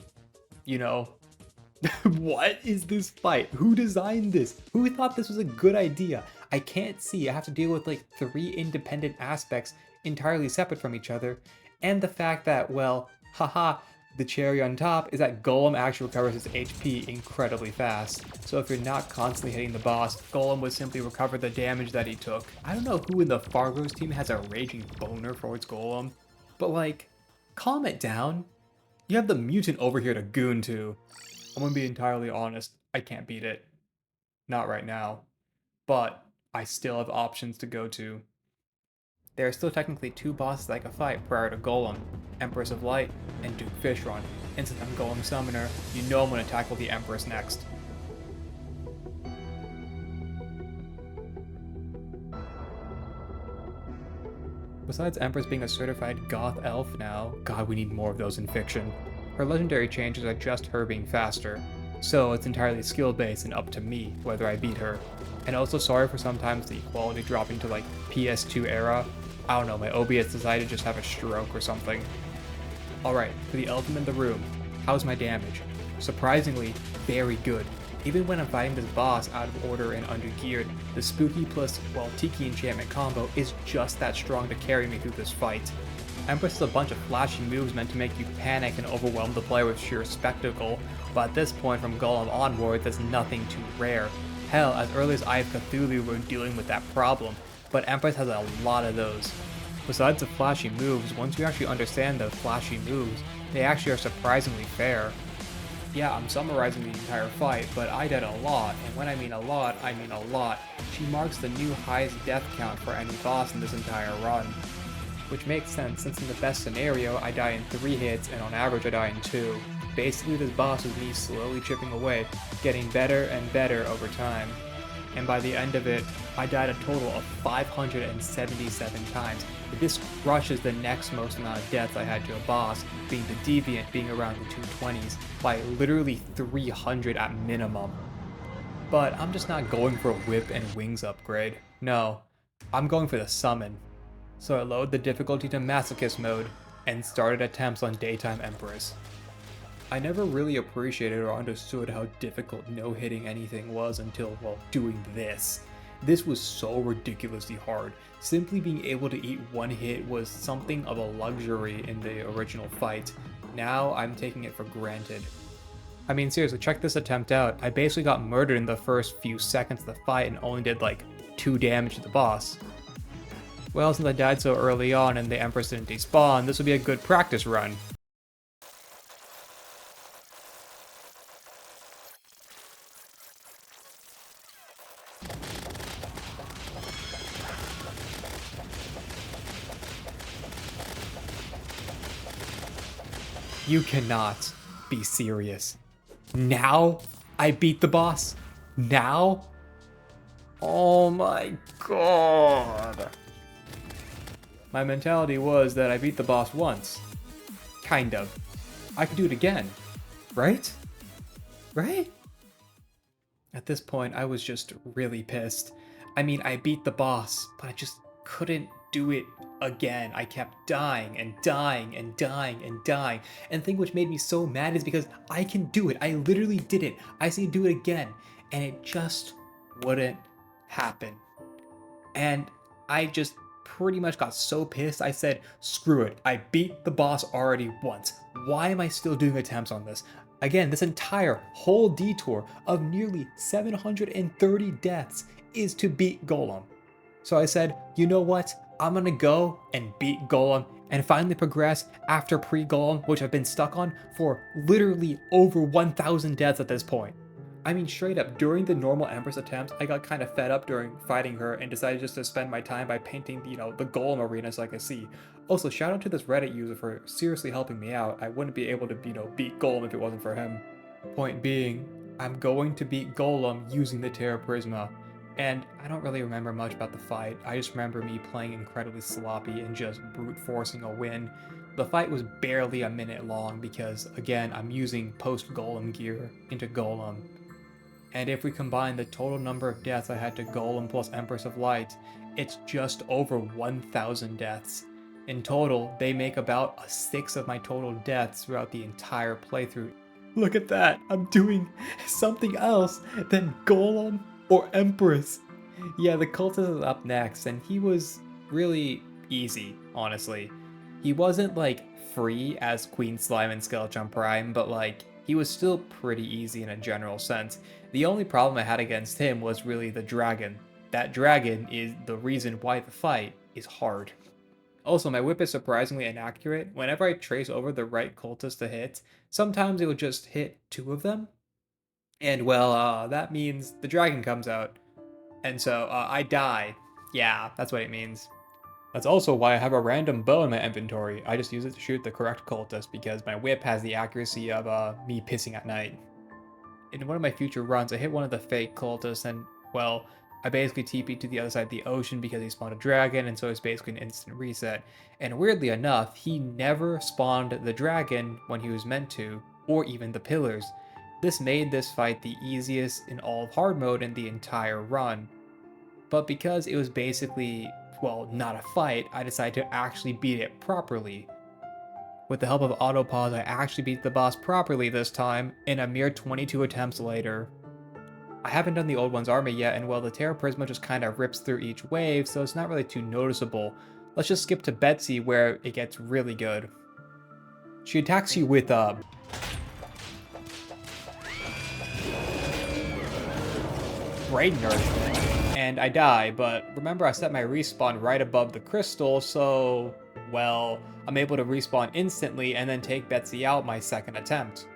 What is this fight? Who designed this? Who thought this was a good idea? I can't see. I have to deal with 3 independent aspects entirely separate from each other. And the fact that, well, haha, the cherry on top is that Golem actually recovers his HP incredibly fast. So if you're not constantly hitting the boss, Golem would simply recover the damage that he took. I don't know who in the Fargos team has a raging boner for its Golem, but calm it down. You have the mutant over here to goon to. I'm gonna be entirely honest, I can't beat it. Not right now. But I still have options to go to. There are still technically 2 bosses I can fight prior to Golem, Empress of Light and Duke Fishron, and since I'm Golem Summoner, you know I'm going to tackle the Empress next. Besides Empress being a certified goth elf now, god we need more of those in fiction, her legendary changes are just her being faster, so it's entirely skill based and up to me whether I beat her. And also sorry for sometimes the quality dropping to PS2 era. I don't know, my OBS decided to just have a stroke or something. Alright, for the elephant in the room, how's my damage? Surprisingly, very good. Even when I'm fighting this boss out of order and undergeared, the spooky plus, Tiki enchantment combo is just that strong to carry me through this fight. Empress is a bunch of flashy moves meant to make you panic and overwhelm the player with sheer spectacle, but at this point from Golem onward, there's nothing too rare. Hell, as early as Eye of Cthulhu we're dealing with that problem, but Empress has a lot of those. Besides the flashy moves, once you actually understand the flashy moves, they actually are surprisingly fair. Yeah, I'm summarizing the entire fight, but I did a lot, and when I mean a lot, I mean a lot. She marks the new highest death count for any boss in this entire run. Which makes sense, since in the best scenario, I die in 3 hits, and on average I die in 2. Basically this boss was me slowly chipping away, getting better and better over time. And by the end of it, I died a total of 577 times. This crushes the next most amount of deaths I had to a boss, being the Deviant being around the 220s, by literally 300 at minimum. But I'm just not going for a whip and wings upgrade. No, I'm going for the summon. So I lowered the difficulty to Masochist mode and started attempts on Daytime Empress. I never really appreciated or understood how difficult no-hitting anything was until, well, doing this. This was so ridiculously hard. Simply being able to eat one hit was something of a luxury in the original fight. Now I'm taking it for granted. I mean, seriously, check this attempt out. I basically got murdered in the first few seconds of the fight and only did like 2 damage to the boss. Well, since I died so early on and the Empress didn't despawn, this would be a good practice run. You cannot be serious. Now I beat the boss? Now? Oh my god. My mentality was that I beat the boss once. Kind of. I could do it again. Right? Right? At this point, I was just really pissed. I mean, I beat the boss, but I just couldn't do it again. I kept dying and dying and dying and dying. And the thing which made me so mad is because I can do it. I literally did it. I say do it again. And it just wouldn't happen. And I just pretty much got so pissed, I said, screw it. I beat the boss already once. Why am I still doing attempts on this? Again, this entire whole detour of nearly 730 deaths is to beat Golem. So I said, you know what? I'm gonna go and beat Golem and finally progress after pre-Golem, which I've been stuck on for literally over 1,000 deaths at this point. I mean, straight up, during the normal Empress attempts, I got kind of fed up during fighting her and decided just to spend my time by painting, the Golem arena so I could see. Also, shout out to this Reddit user for seriously helping me out. I wouldn't be able to, beat Golem if it wasn't for him. Point being, I'm going to beat Golem using the Terra Prisma. And I don't really remember much about the fight. I just remember me playing incredibly sloppy and just brute forcing a win. The fight was barely a minute long because, again, I'm using post-Golem gear into Golem. And if we combine the total number of deaths I had to Golem plus Empress of Light, it's just over 1,000 deaths. In total, they make about a sixth of my total deaths throughout the entire playthrough. Look at that, I'm doing something else than Golem or Empress. Yeah, the cultist is up next, and he was really easy, honestly. He wasn't like free as Queen Slime and Skeleton Prime, but like, he was still pretty easy in a general sense. The only problem I had against him was really the dragon. That dragon is the reason why the fight is hard. Also, my whip is surprisingly inaccurate. Whenever I trace over the right cultist to hit, sometimes it will just hit 2 of them. And well, that means the dragon comes out. And so, I die. Yeah, that's what it means. That's also why I have a random bow in my inventory. I just use it to shoot the correct cultist because my whip has the accuracy of me pissing at night. In one of my future runs, I hit one of the fake cultists and, well, I basically TP'd to the other side of the ocean because he spawned a dragon, and so it's basically an instant reset. And weirdly enough, he never spawned the dragon when he was meant to, or even the pillars. This made this fight the easiest in all of hard mode in the entire run. But because it was basically, well, not a fight, I decided to actually beat it properly. With the help of autopause, I actually beat the boss properly this time, in a mere 22 attempts later. I haven't done the Old One's army yet, and well, the Terra Prisma just kind of rips through each wave, so it's not really too noticeable. Let's just skip to Betsy, where it gets really good. She attacks you with, Brain Nourishment, and I die, but remember I set my respawn right above the crystal, so, well, I'm able to respawn instantly and then take Betsy out my second attempt.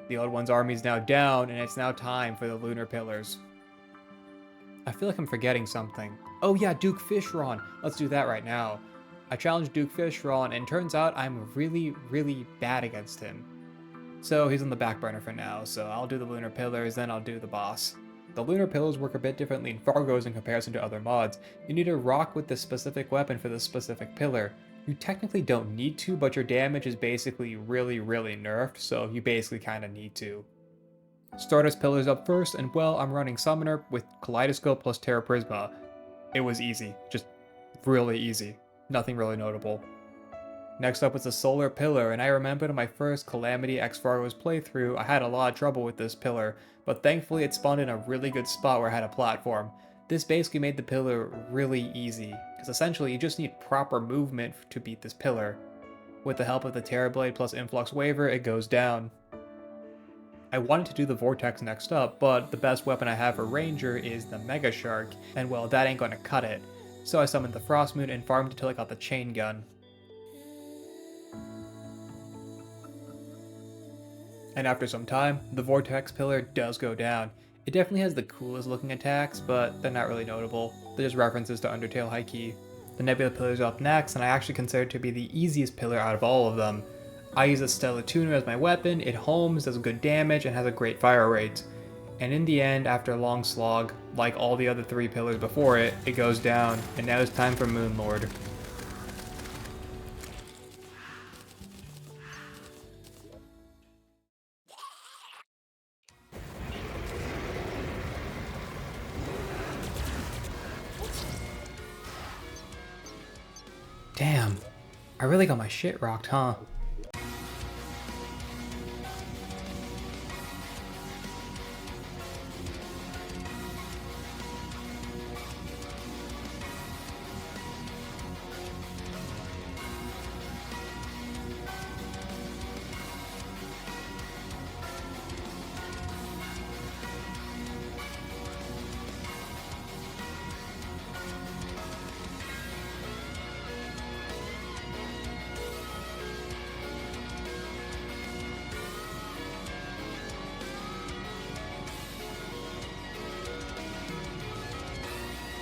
The Old One's army is now down, and it's now time for the Lunar Pillars. I feel like I'm forgetting something. Oh yeah, Duke Fishron. Let's do that right now. I challenged Duke Fishron, and turns out I'm really, really bad against him. So he's on the back burner for now, so I'll do the Lunar Pillars, then I'll do the boss. The Lunar Pillars work a bit differently in Fargos in comparison to other mods. You need to rock with the specific weapon for the specific pillar. You technically don't need to, but your damage is basically really, really nerfed, so you basically kind of need to. Stardust Pillars up first, and well, I'm running Summoner with Kaleidoscope plus Terra Prisma. It was easy, just really easy. Nothing really notable. Next up was the Solar Pillar, and I remembered in my first Calamity X Fargos playthrough, I had a lot of trouble with this pillar, but thankfully it spawned in a really good spot where I had a platform. This basically made the pillar really easy, because essentially you just need proper movement to beat this pillar. With the help of the Terra Blade plus Influx Waver, it goes down. I wanted to do the Vortex next up, but the best weapon I have for Ranger is the Mega Shark, and well, that ain't gonna cut it. So I summoned the Frost Moon and farmed until I got the Chain Gun. And after some time, the Vortex Pillar does go down. It definitely has the coolest looking attacks, but they're not really notable. They're just references to Undertale high key. The Nebula Pillar is up next, and I actually consider it to be the easiest pillar out of all of them. I use a Stellar Tuner as my weapon, it homes, does good damage, and has a great fire rate. And in the end, after a long slog, like all the other 3 pillars before it, it goes down, and now it's time for Moonlord. Damn, I really got my shit rocked, huh?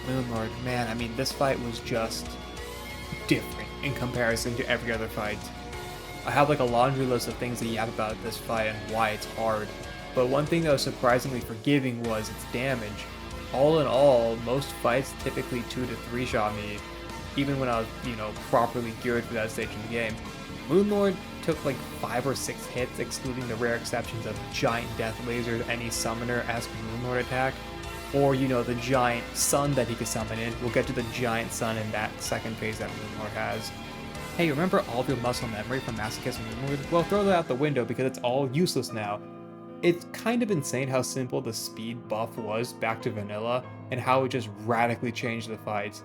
Moonlord, man, I mean, this fight was just different in comparison to every other fight. I have like a laundry list of things to yap about this fight and why it's hard, but one thing that was surprisingly forgiving was its damage. All in all, most fights typically 2 to 3 shot me, even when I was, properly geared for that stage in the game. Moonlord took like 5 or 6 hits, excluding the rare exceptions of giant death lasers any summoner-esque Moonlord attack, or, the giant sun that he could summon in. We'll get to the giant sun in that second phase that Moonlord has. Hey, remember all of your muscle memory from Masochist and Moonlord? Well, throw that out the window because it's all useless now. It's kind of insane how simple the speed buff was back to vanilla, and how it just radically changed the fight.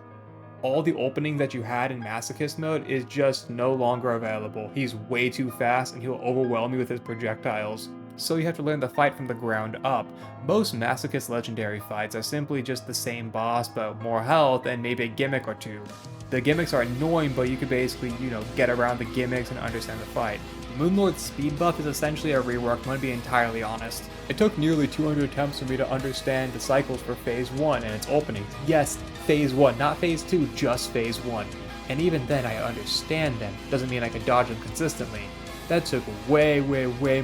All the opening that you had in Masochist mode is just no longer available. He's way too fast and he'll overwhelm you with his projectiles. So you have to learn the fight from the ground up. Most Masochist Legendary fights are simply just the same boss, but more health and maybe a gimmick or 2. The gimmicks are annoying, but you can basically, get around the gimmicks and understand the fight. Moonlord's speed buff is essentially a rework, I'm gonna be entirely honest. It took nearly 200 attempts for me to understand the cycles for Phase 1 and its openings. Yes, Phase 1, not Phase 2, just Phase 1. And even then I understand them, doesn't mean I can dodge them consistently. That took way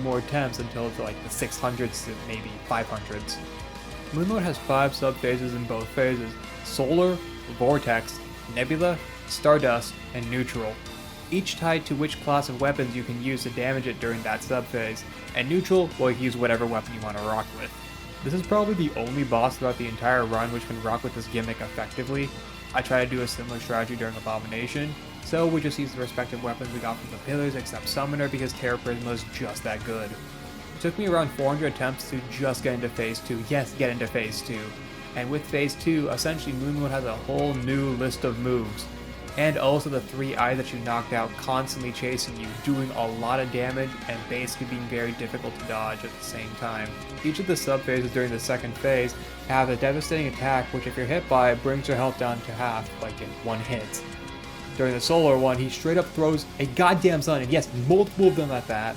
more attempts until it's like the 600s to maybe 500s. Moonlord has 5 sub-phases in both phases: Solar, Vortex, Nebula, Stardust, and Neutral. Each tied to which class of weapons you can use to damage it during that sub-phase, and Neutral, well, you can use whatever weapon you want to rock with. This is probably the only boss throughout the entire run which can rock with this gimmick effectively. I tried to do a similar strategy during Abomination, so we just use the respective weapons we got from the pillars except Summoner because Terra Prisma is just that good. It took me around 400 attempts to just get into Phase 2, yes, get into Phase 2. And with Phase 2, essentially Moonlord has a whole new list of moves. And also the 3 eyes that you knocked out constantly chasing you, doing a lot of damage and basically being very difficult to dodge at the same time. Each of the sub-phases during the second phase have a devastating attack which if you're hit by it brings your health down to half, like in 1 hit. During the Solar one, he straight up throws a goddamn sun, and yes, multiple of them at that.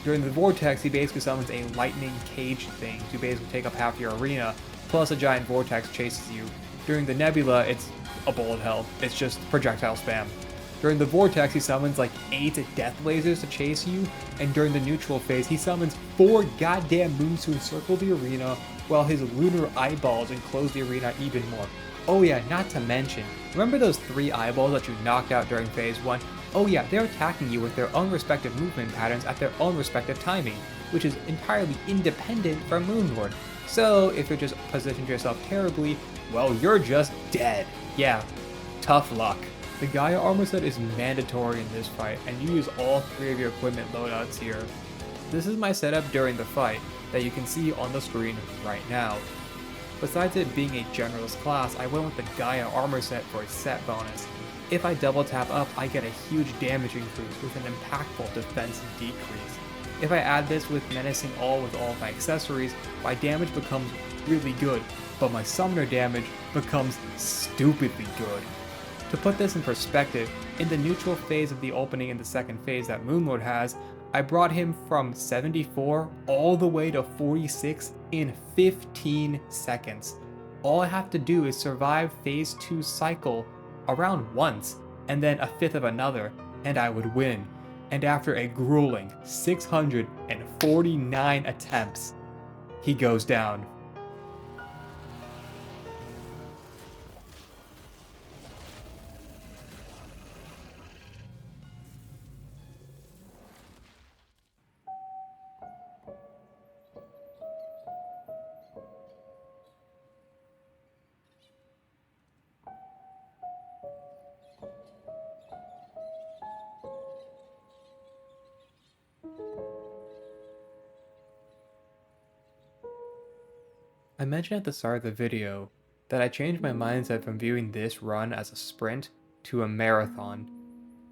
During the Vortex, he basically summons a lightning cage thing to basically take up half your arena, plus a giant vortex chases you. During the nebula, it's a bullet hell. It's just projectile spam. During the vortex, he summons like 8 death lasers to chase you, and during the neutral phase, he summons 4 goddamn moons to encircle the arena, while his lunar eyeballs enclose the arena even more. Oh yeah, not to mention, remember those 3 eyeballs that you knocked out during phase 1? Oh yeah, they're attacking you with their own respective movement patterns at their own respective timing, which is entirely independent from Moonlord. So if you just positioned yourself terribly, well, you're just dead. Yeah, tough luck. The Gaia armor set is mandatory in this fight, and you use all 3 of your equipment loadouts here. This is my setup during the fight, that you can see on the screen right now. Besides it being a generalist class, I went with the Gaia armor set for a set bonus. If I double tap up, I get a huge damage increase with an impactful defense decrease. If I add this with menacing all with all of my accessories, my damage becomes really good, but my summoner damage becomes stupidly good. To put this in perspective, in the neutral phase of the opening in the second phase that Moonlord has, I brought him from 74 all the way to 46 in 15 seconds. All I have to do is survive phase 2 cycle around once, and then a fifth of another, and I would win. And after a grueling 649 attempts, he goes down. I mentioned at the start of the video that I changed my mindset from viewing this run as a sprint to a marathon.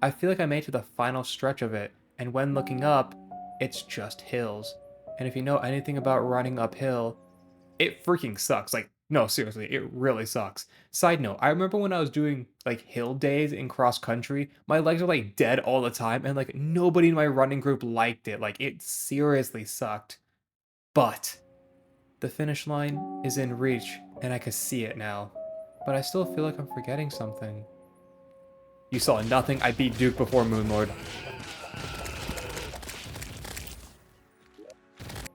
I feel like I made it to the final stretch of it, and when looking up, it's just hills. And if you know anything about running uphill, it freaking sucks. Like, no, seriously, it really sucks. Side note, I remember when I was doing like hill days in cross country, my legs were like dead all the time, and like nobody in my running group liked it. Like, it seriously sucked. But the finish line is in reach, and I can see it now. But I still feel like I'm forgetting something. You saw nothing. I beat Duke before Moonlord.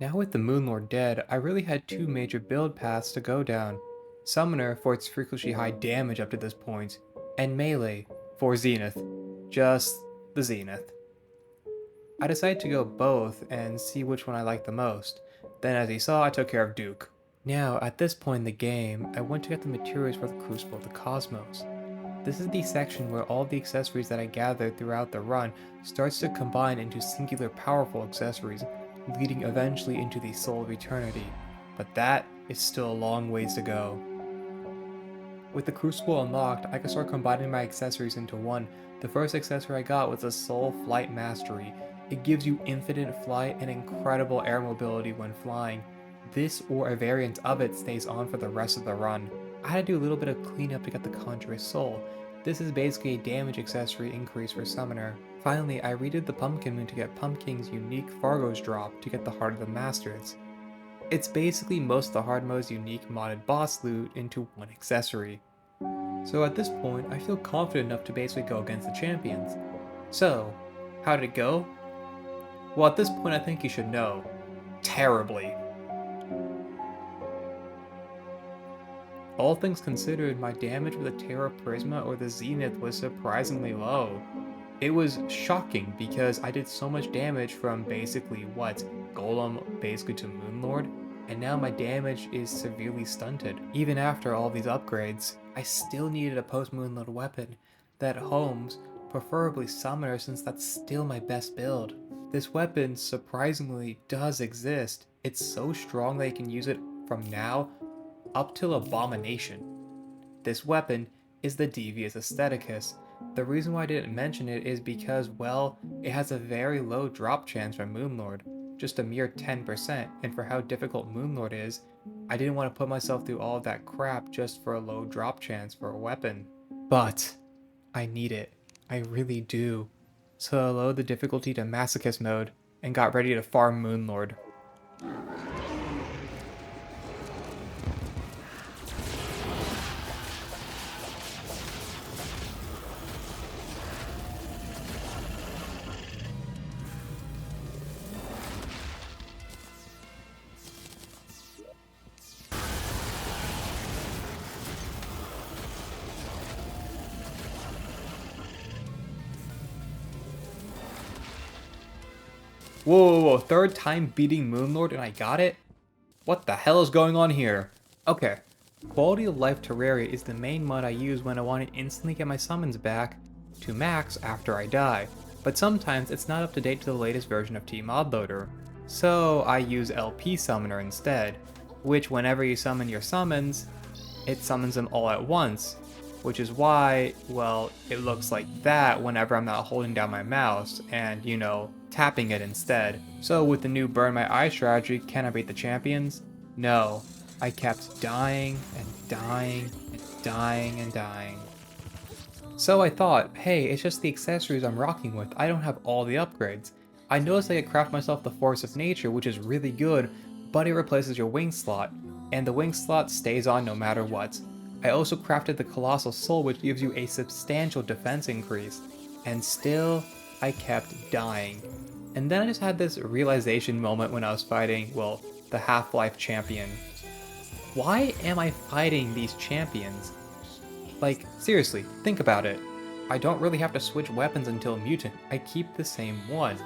Now with the Moonlord dead, I really had 2 major build paths to go down. Summoner for its freakishly high damage up to this point, and Melee for Zenith. Just the Zenith. I decided to go both and see which one I liked the most. Then as you saw, I took care of Duke. Now, at this point in the game, I went to get the materials for the Crucible of the Cosmos. This is the section where all the accessories that I gathered throughout the run starts to combine into singular powerful accessories, leading eventually into the Soul of Eternity. But that is still a long ways to go. With the Crucible unlocked, I could start combining my accessories into one. The first accessory I got was the Soul Flight Mastery. It gives you infinite flight and incredible air mobility when flying. This or a variant of it stays on for the rest of the run. I had to do a little bit of cleanup to get the Conjurer's Soul. This is basically a damage accessory increase for Summoner. Finally, I redid the Pumpkin Moon to get Pumpkin's unique Fargos drop to get the Heart of the Masters. It's basically most of the Hardmode's unique modded boss loot into one accessory. So at this point, I feel confident enough to basically go against the champions. So, how did it go? Well, at this point I think you should know. Terribly. All things considered, my damage with the Terra Prisma or the Zenith was surprisingly low. It was shocking because I did so much damage from basically Golem basically to Moonlord, and now my damage is severely stunted. Even after all these upgrades, I still needed a post-Moonlord weapon that homes, preferably Summoner since that's still my best build. This weapon surprisingly does exist. It's so strong that you can use it from now up till Abomination. This weapon is the Devious Aestheticus. The reason why I didn't mention it is because, well, it has a very low drop chance from Moonlord, just a mere 10%, and for how difficult Moonlord is, I didn't want to put myself through all of that crap just for a low drop chance for a weapon. But I need it. I really do. So I lowered the difficulty to Masochist mode and got ready to farm Moonlord. Whoa, third time beating Moonlord and I got it? What the hell is going on here? Okay, Quality of Life Terraria is the main mod I use when I want to instantly get my summons back to max after I die, but sometimes it's not up to date to the latest version of Mod Loader. So I use LP Summoner instead, which whenever you summon your summons, it summons them all at once, which is why, well, it looks like that whenever I'm not holding down my mouse and, you know, tapping it instead. So with the new Burn My Eye strategy, can I beat the champions? No. I kept dying and dying and dying and dying. So I thought, hey, it's just the accessories I'm rocking with, I don't have all the upgrades. I noticed I could craft myself the Force of Nature, which is really good, but it replaces your wing slot, and the wing slot stays on no matter what. I also crafted the Colossal Soul, which gives you a substantial defense increase, and still, I kept dying. And then I just had this realization moment when I was fighting, well, the Half-Life champion. Why am I fighting these champions? Like, seriously, think about it. I don't really have to switch weapons until Mutant, I keep the same one.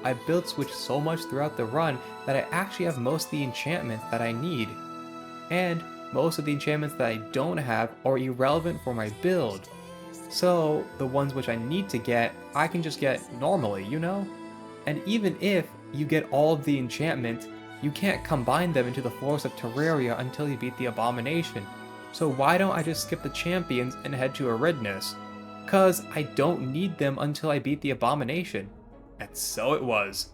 I build switch so much throughout the run that I actually have most of the enchantments that I need. And most of the enchantments that I don't have are irrelevant for my build. So, the ones which I need to get, I can just get normally, you know? And even if you get all of the enchantments, you can't combine them into the Force of Terraria until you beat the Abomination. So why don't I just skip the champions and head to Aridness? Cause I don't need them until I beat the Abomination. And so it was.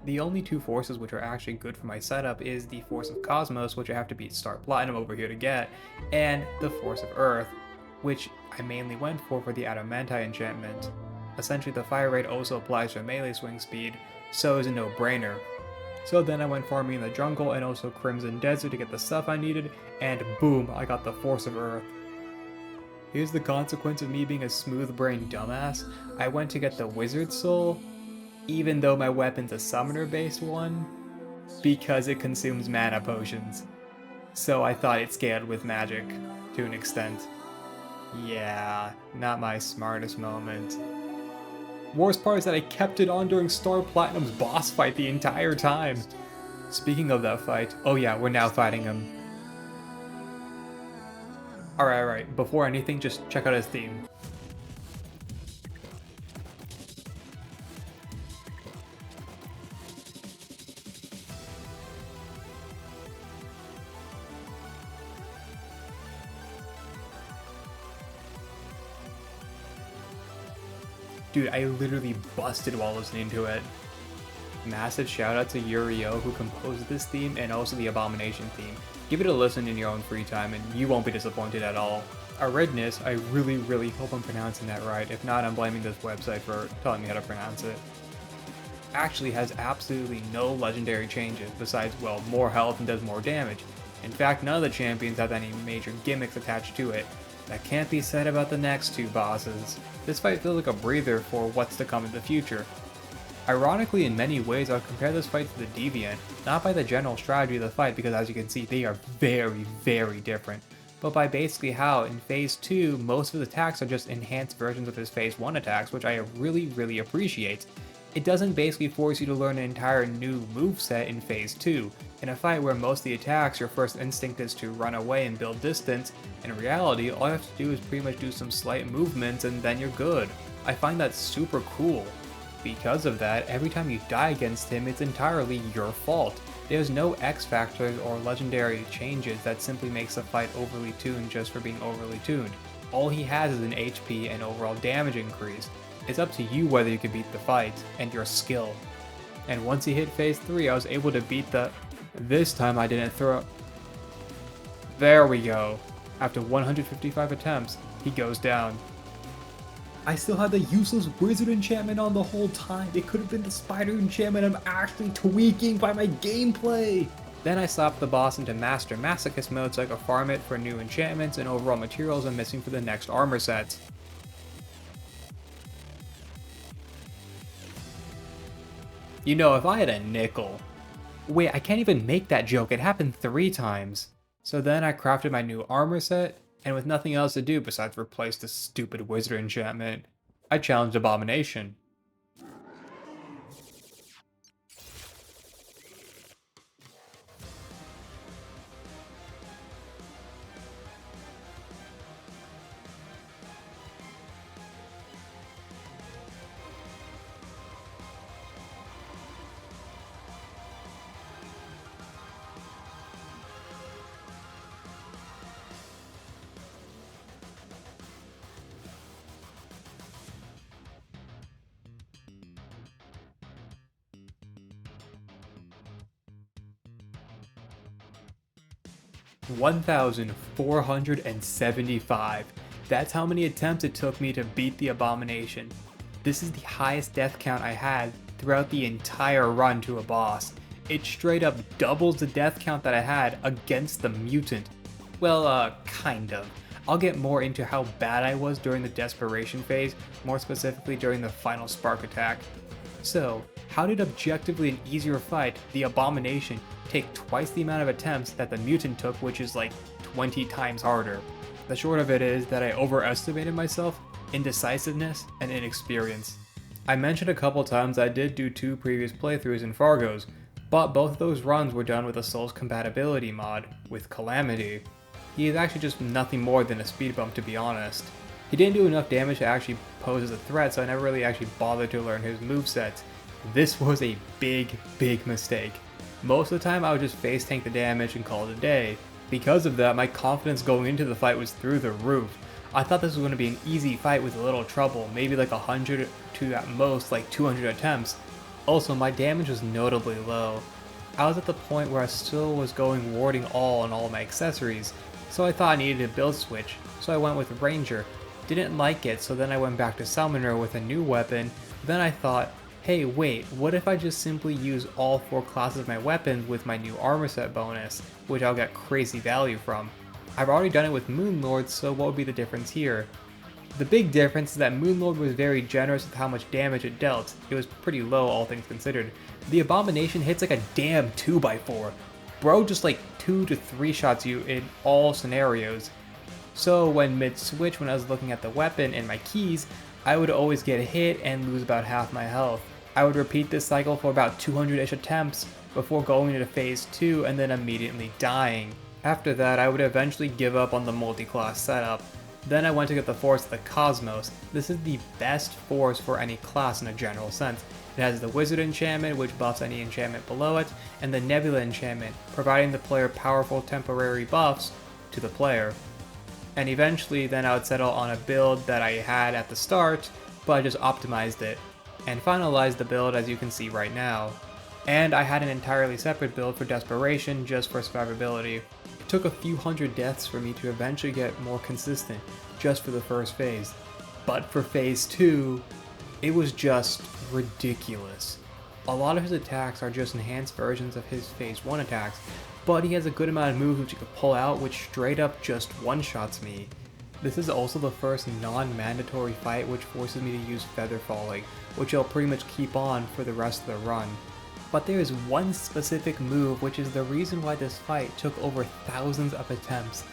The only two forces which are actually good for my setup is the Force of Cosmos, which I have to beat Star Platinum over here to get, and the Force of Earth, which I mainly went for the Adamantite enchantment. Essentially the fire rate also applies to melee swing speed, so it's a no-brainer. So then I went farming in the jungle and also Crimson Desert to get the stuff I needed, and boom, I got the Force of Earth. Here's the consequence of me being a smooth-brained dumbass. I went to get the Wizard Soul, even though my weapon's a summoner-based one, because it consumes mana potions. So I thought it scaled with magic, to an extent. Yeah, not my smartest moment. Worst part is that I kept it on during Star Platinum's boss fight the entire time. Speaking of that fight, oh yeah, we're now fighting him. Alright, before anything, just check out his theme. Dude, I literally busted while listening to it. Massive shout out to Yurio who composed this theme and also the Abomination theme. Give it a listen in your own free time and you won't be disappointed at all. Aridness, I really hope I'm pronouncing that right. If not, I'm blaming this website for telling me how to pronounce it. Actually has absolutely no legendary changes besides, well, more health and does more damage. In fact, none of the champions have any major gimmicks attached to it. That can't be said about the next two bosses. This fight feels like a breather for what's to come in the future. Ironically, in many ways, I would compare this fight to the Deviant, not by the general strategy of the fight because as you can see, they are very different, but by basically how, in Phase 2, most of his attacks are just enhanced versions of his Phase 1 attacks, which I really appreciate. It doesn't basically force you to learn an entire new moveset in Phase 2. In a fight where most of the attacks, your first instinct is to run away and build distance, in reality, all you have to do is pretty much do some slight movements and then you're good. I find that super cool. Because of that, every time you die against him, it's entirely your fault. There's no X factors or legendary changes that simply makes the fight overly tuned just for being overly tuned. All he has is an HP and overall damage increase. It's up to you whether you can beat the fight, and your skill. And once he hit Phase 3, I was able to beat the... This time I didn't throw... There we go. After 155 attempts, he goes down. I still had the useless wizard enchantment on the whole time. It could have been the spider enchantment I'm actually tweaking by my gameplay. Then I slapped the boss into Master Masochist mode so I could farm it for new enchantments and overall materials I'm missing for the next armor set. You know, if I had a nickel... Wait, I can't even make that joke, it happened 3 times. So then I crafted my new armor set, and with nothing else to do besides replace this stupid wizard enchantment, I challenged Abomination. 1,475. That's how many attempts it took me to beat the Abomination. This is the highest death count I had throughout the entire run to a boss. It straight up doubles the death count that I had against the Mutant. Well, kind of. I'll get more into how bad I was during the Desperation phase, more specifically during the final Spark attack. So, how did objectively an easier fight, the Abomination, take twice the amount of attempts that the Mutant took, which is like 20 times harder? The short of it is that I overestimated myself, indecisiveness, and inexperience. I mentioned a couple times I did do 2 previous playthroughs in Fargos, but both of those runs were done with a Souls compatibility mod, with Calamity. He is actually just nothing more than a speed bump, to be honest. He didn't do enough damage to actually pose as a threat, so I never really actually bothered to learn his movesets. This was a big mistake. Most of the time I would just face tank the damage and call it a day. Because of that, my confidence going into the fight was through the roof. I thought this was going to be an easy fight with a little trouble, maybe like 100 to at most like 200 attempts. Also, my damage was notably low. I was at the point where I still was going warding all on all my accessories, so I thought I needed a build switch, so I went with Ranger. Didn't like it, so then I went back to Summoner with a new weapon. Then I thought, hey wait, what if I just simply use all 4 classes of my weapons with my new armor set bonus, which I'll get crazy value from. I've already done it with Moonlord, so what would be the difference here? The big difference is that Moonlord was very generous with how much damage it dealt. It was pretty low, all things considered. The Abomination hits like a damn 2x4. Bro just like 2 to 3 shots you in all scenarios. So when mid-switch, when I was looking at the weapon and my keys, I would always get hit and lose about half my health. I would repeat this cycle for about 200-ish attempts before going into phase 2 and then immediately dying. After that, I would eventually give up on the multi-class setup. Then I went to get the Force of the Cosmos. This is the best force for any class in a general sense. It has the Wizard enchantment, which buffs any enchantment below it, and the Nebula enchantment, providing the player powerful temporary buffs to the player. And eventually then I would settle on a build that I had at the start, but I just optimized it, and finalized the build as you can see right now. And I had an entirely separate build for Desperation just for survivability. It took a few hundred deaths for me to eventually get more consistent, just for the first phase. But for phase 2, it was just ridiculous. A lot of his attacks are just enhanced versions of his phase 1 attacks, but he has a good amount of moves which you can pull out which straight up just one-shots me. This is also the first non-mandatory fight which forces me to use Feather Falling, which I'll pretty much keep on for the rest of the run. But there is one specific move which is the reason why this fight took over thousands of attempts.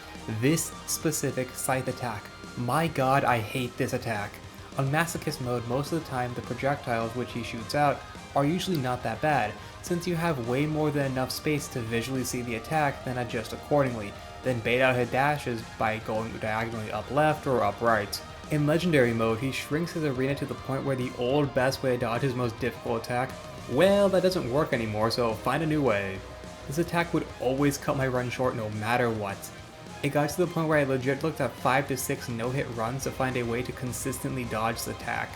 This specific Scythe attack. My god, I hate this attack. On Masochist mode, most of the time the projectiles which he shoots out are usually not that bad, since you have way more than enough space to visually see the attack, then adjust accordingly, then bait out his dashes by going diagonally up left or up right. In Legendary mode, he shrinks his arena to the point where the old best way to dodge his most difficult attack, well, that doesn't work anymore, so find a new way. This attack would always cut my run short no matter what. It got to the point where I legit looked at 5 to 6 no-hit runs to find a way to consistently dodge this attack.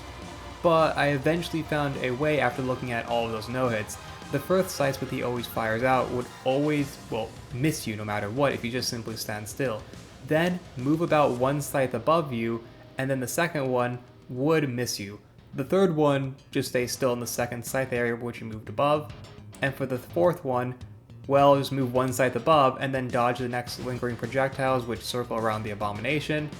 But I eventually found a way after looking at all of those no-hits. The first scythe that he always fires out would always, well, miss you no matter what if you just simply stand still. Then move about 1 scythe above you, and then the second one would miss you. The third one just stays still in the second scythe area which you moved above, and for the fourth one, well, just move 1 scythe above and then dodge the next lingering projectiles which circle around the Abomination.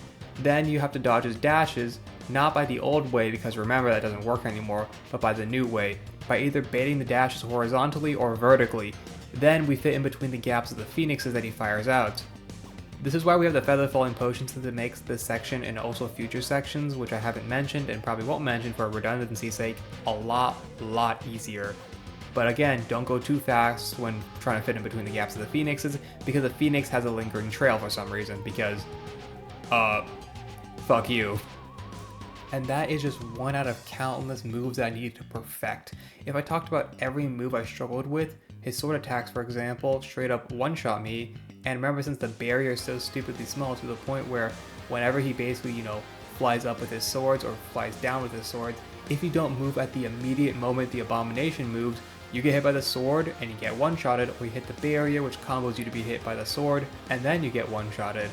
Then you have to dodge his dashes, not by the old way because remember that doesn't work anymore, but by the new way, by either baiting the dashes horizontally or vertically. Then we fit in between the gaps of the phoenixes that he fires out. This is why we have the feather falling potions that makes this section and also future sections, which I haven't mentioned and probably won't mention for redundancy's sake, a lot easier. But again, don't go too fast when trying to fit in between the gaps of the phoenixes, because the phoenix has a lingering trail for some reason, because, fuck you. And that is just one out of countless moves that I needed to perfect. If I talked about every move I struggled with, his sword attacks for example, straight up one-shot me, and remember since the barrier is so stupidly small to the point where whenever he basically, flies up with his swords or flies down with his swords, if you don't move at the immediate moment the Abomination moves, You get hit by the sword and you get one-shotted, or you hit the barrier which combos you to be hit by the sword and then you get one-shotted.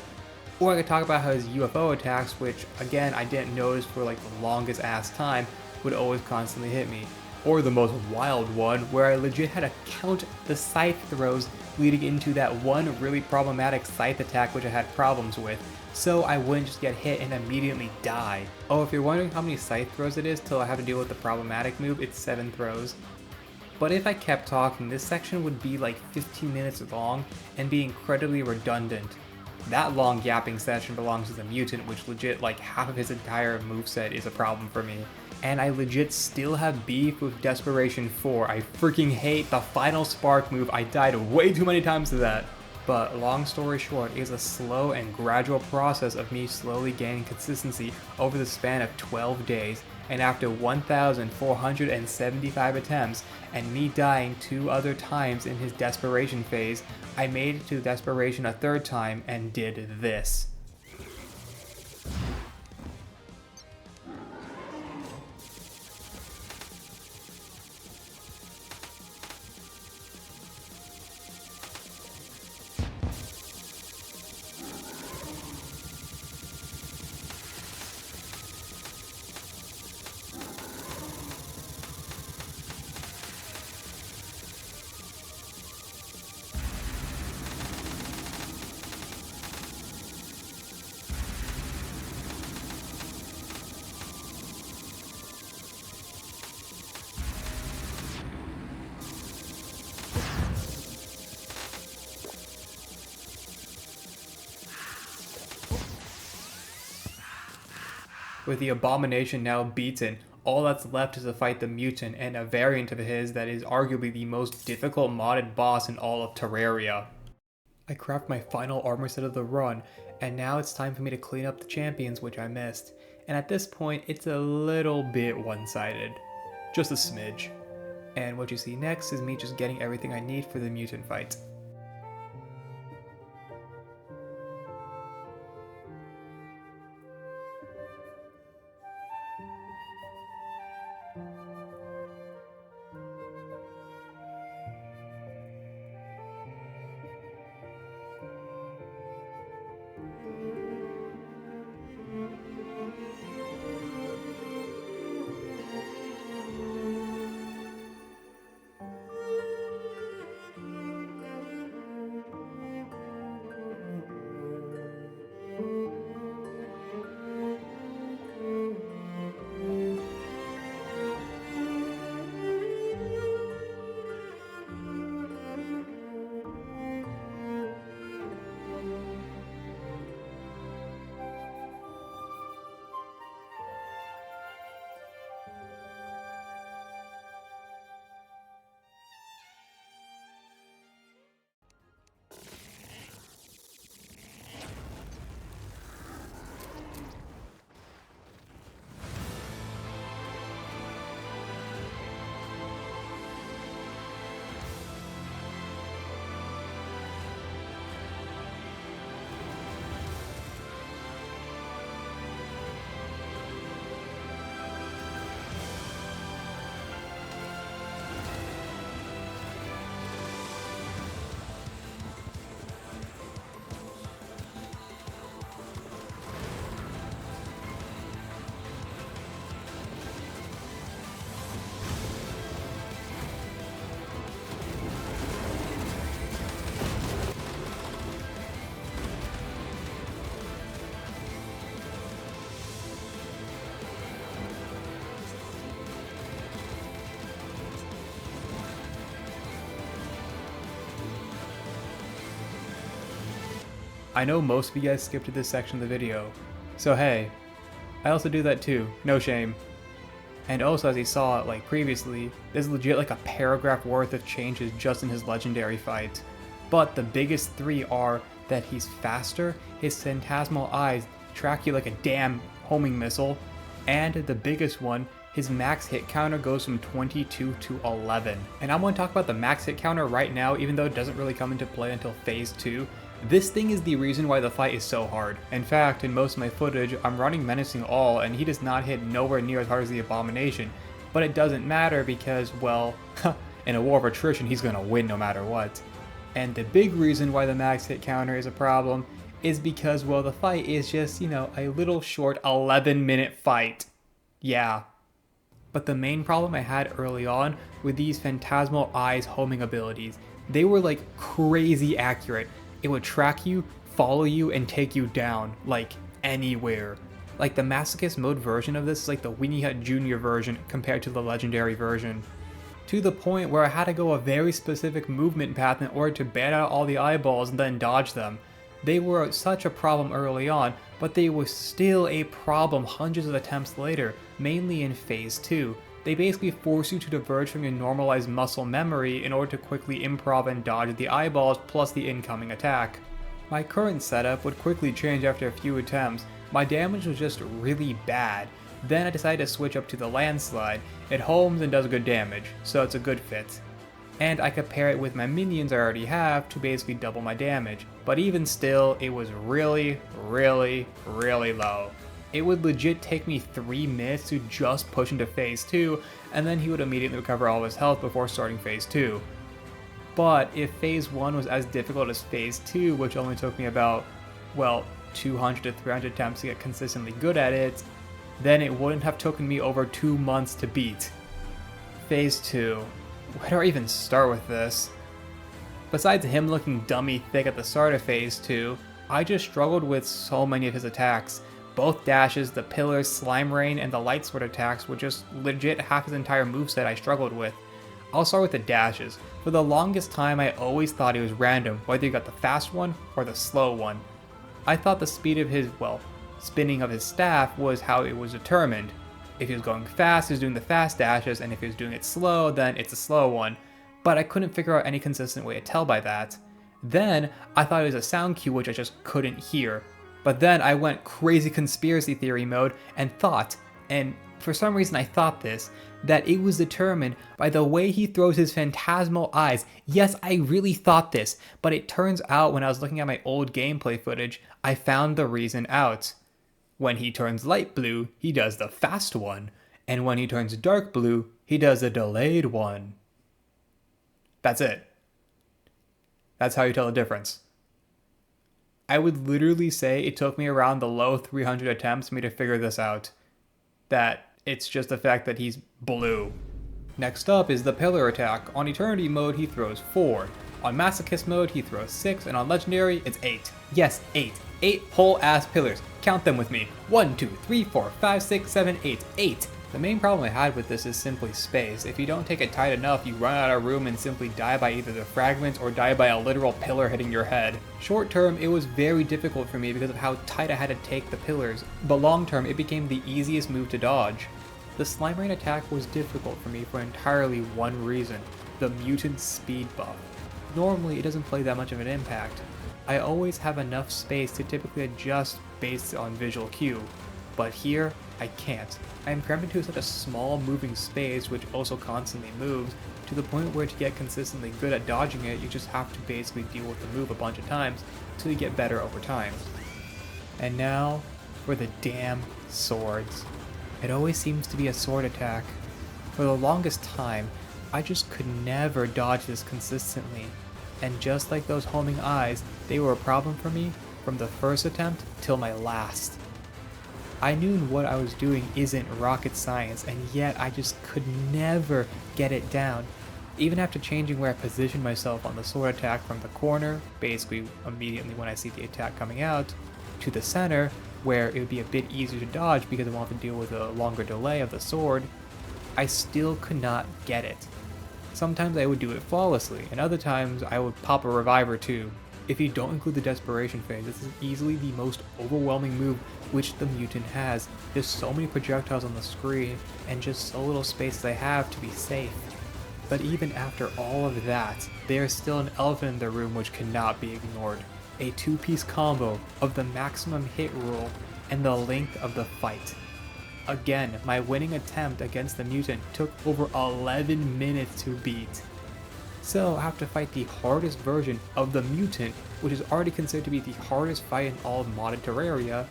Or I could talk about how his UFO attacks, which again I didn't notice for like the longest ass time, would always constantly hit me. Or the most wild one, where I legit had to count the scythe throws leading into that one really problematic scythe attack which I had problems with, so I wouldn't just get hit and immediately die. Oh, if you're wondering how many scythe throws it is till I have to deal with the problematic move, it's 7 throws. But if I kept talking, this section would be like 15 minutes long and be incredibly redundant. That long yapping session belongs to the Mutant, which legit like half of his entire moveset is a problem for me. And I legit still have beef with Desperation 4. I freaking hate the final spark move. I died way too many times to that. But long story short, it is a slow and gradual process of me slowly gaining consistency over the span of 12 days. And after 1,475 attempts and me dying 2 other times in his Desperation phase, I made it to Desperation a 3rd time and did this. With the Abomination now beaten, all that's left is to fight the Mutant and a variant of his that is arguably the most difficult modded boss in all of Terraria. I craft my final armor set of the run, and now it's time for me to clean up the champions which I missed. And at this point, it's a little bit one-sided. Just a smidge. And what you see next is me just getting everything I need for the Mutant fight. I know most of you guys skipped to this section of the video, so hey, I also do that too, no shame. And also, as you saw like previously, there's legit like a paragraph worth of changes just in his legendary fight. But the biggest 3 are that he's faster, his phantasmal eyes track you like a damn homing missile, and the biggest one, his max hit counter goes from 22 to 11. And I'm going to talk about the max hit counter right now, even though it doesn't really come into play until phase 2. This thing is the reason why the fight is so hard. In fact, in most of my footage, I'm running Menacing All, and he does not hit nowhere near as hard as the Abomination. But it doesn't matter because, well, In a war of attrition, he's gonna win no matter what. And the big reason why the max hit counter is a problem is because, well, the fight is just, a little short 11-minute fight. Yeah. But the main problem I had early on were these Phantasmal Eyes homing abilities. They were like crazy accurate. It would track you, follow you, and take you down, like anywhere. Like the Masochist mode version of this is like the Weenie Hut Jr. version compared to the legendary version. To the point where I had to go a very specific movement path in order to ban out all the eyeballs and then dodge them. They were such a problem early on, but they were still a problem hundreds of attempts later, mainly in Phase 2. They basically force you to diverge from your normalized muscle memory in order to quickly improv and dodge the eyeballs plus the incoming attack. My current setup would quickly change after a few attempts. My damage was just really bad. Then I decided to switch up to the Landslide. It homes and does good damage, so it's a good fit. And I could pair it with my minions I already have to basically double my damage. But even still, it was really, really, really low. It would legit take me 3 minutes to just push into Phase 2, and then he would immediately recover all of his health before starting Phase 2. But if Phase 1 was as difficult as Phase 2, which only took me about, 200 to 300 attempts to get consistently good at it, then it wouldn't have taken me over 2 months to beat. Phase 2. Where do I even start with this? Besides him looking dummy thick at the start of Phase 2, I just struggled with so many of his attacks. Both dashes, the pillars, slime rain, and the light sword attacks were just legit half his entire moveset I struggled with. I'll start with the dashes. For the longest time I always thought it was random, whether you got the fast one or the slow one. I thought the speed of his, spinning of his staff was how it was determined. If he was going fast, he was doing the fast dashes, and if he was doing it slow, then it's a slow one. But I couldn't figure out any consistent way to tell by that. Then, I thought it was a sound cue which I just couldn't hear. But then I went crazy conspiracy theory mode and thought, and for some reason I thought this, that it was determined by the way he throws his phantasmal eyes. Yes, I really thought this, but it turns out when I was looking at my old gameplay footage, I found the reason out. When he turns light blue, he does the fast one, and when he turns dark blue, he does a delayed one. That's it. That's how you tell the difference. I would literally say it took me around the low 300 attempts for me to figure this out. That it's just the fact that he's blue. Next up is the pillar attack. On Eternity mode, he throws 4. On Masochist mode, he throws 6, and on Legendary, it's 8. Yes, 8. 8 whole ass pillars. Count them with me. 1, 2, 3, 4, 5, 6, 7, 8. 8! The main problem I had with this is simply space. If you don't take it tight enough, you run out of room and simply die by either the fragments or die by a literal pillar hitting your head. Short term, it was very difficult for me because of how tight I had to take the pillars, but long term, it became the easiest move to dodge. The Slime Rain attack was difficult for me for entirely one reason: the mutant speed buff. Normally, it doesn't play that much of an impact. I always have enough space to typically adjust based on visual cue, but here, I can't. I am crammed into such a small moving space which also constantly moves, to the point where to get consistently good at dodging it, you just have to basically deal with the move a bunch of times until you get better over time. And now, for the damn swords. It always seems to be a sword attack. For the longest time, I just could never dodge this consistently, and just like those homing eyes, they were a problem for me from the first attempt till my last. I knew what I was doing isn't rocket science, and yet I just could never get it down. Even after changing where I positioned myself on the sword attack from the corner, basically immediately when I see the attack coming out, to the center, where it would be a bit easier to dodge because I won't have to deal with a longer delay of the sword, I still could not get it. Sometimes I would do it flawlessly, and other times I would pop a revive or two. If you don't include the desperation phase, this is easily the most overwhelming move which the mutant has. There's so many projectiles on the screen, and just so little space they have to be safe. But even after all of that, there's still an elephant in the room which cannot be ignored. A 2-piece combo of the maximum hit rule and the length of the fight. Again, my winning attempt against the mutant took over 11 minutes to beat. So I have to fight the hardest version of the mutant, which is already considered to be the hardest fight in all of modded Terraria,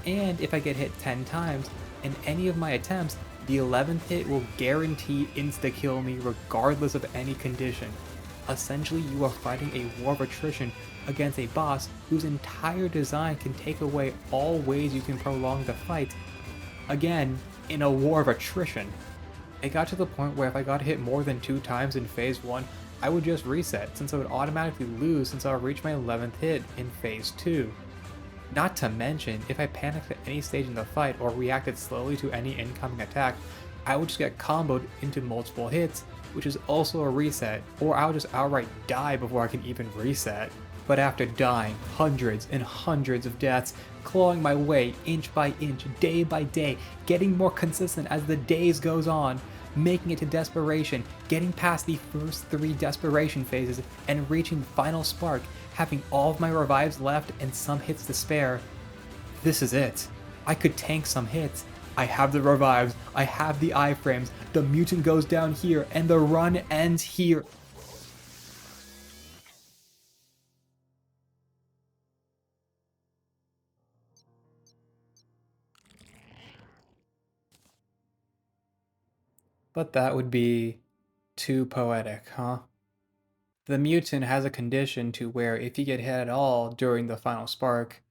and if I get hit 10 times in any of my attempts, The 11th hit will guarantee insta-kill me regardless of any condition. Essentially, you are fighting a war of attrition against a boss whose entire design can take away all ways you can prolong the fight. Again, in a war of attrition. It got to the point where if I got hit more than 2 times in phase 1, I would just reset, since I would automatically lose since I would reach my 11th hit in phase 2. Not to mention, if I panicked at any stage in the fight or reacted slowly to any incoming attack, I would just get comboed into multiple hits, which is also a reset, or I would just outright die before I can even reset. But after dying hundreds and hundreds of deaths, clawing my way inch by inch, day by day, getting more consistent as the days goes on, making it to desperation, getting past the first 3 desperation phases, and reaching the final spark, having all of my revives left and some hits to spare. This is it. I could tank some hits. I have the revives, I have the iframes, the mutant goes down here, and the run ends here. But that would be too poetic, huh? The mutant has a condition to where if you get hit at all during the final spark,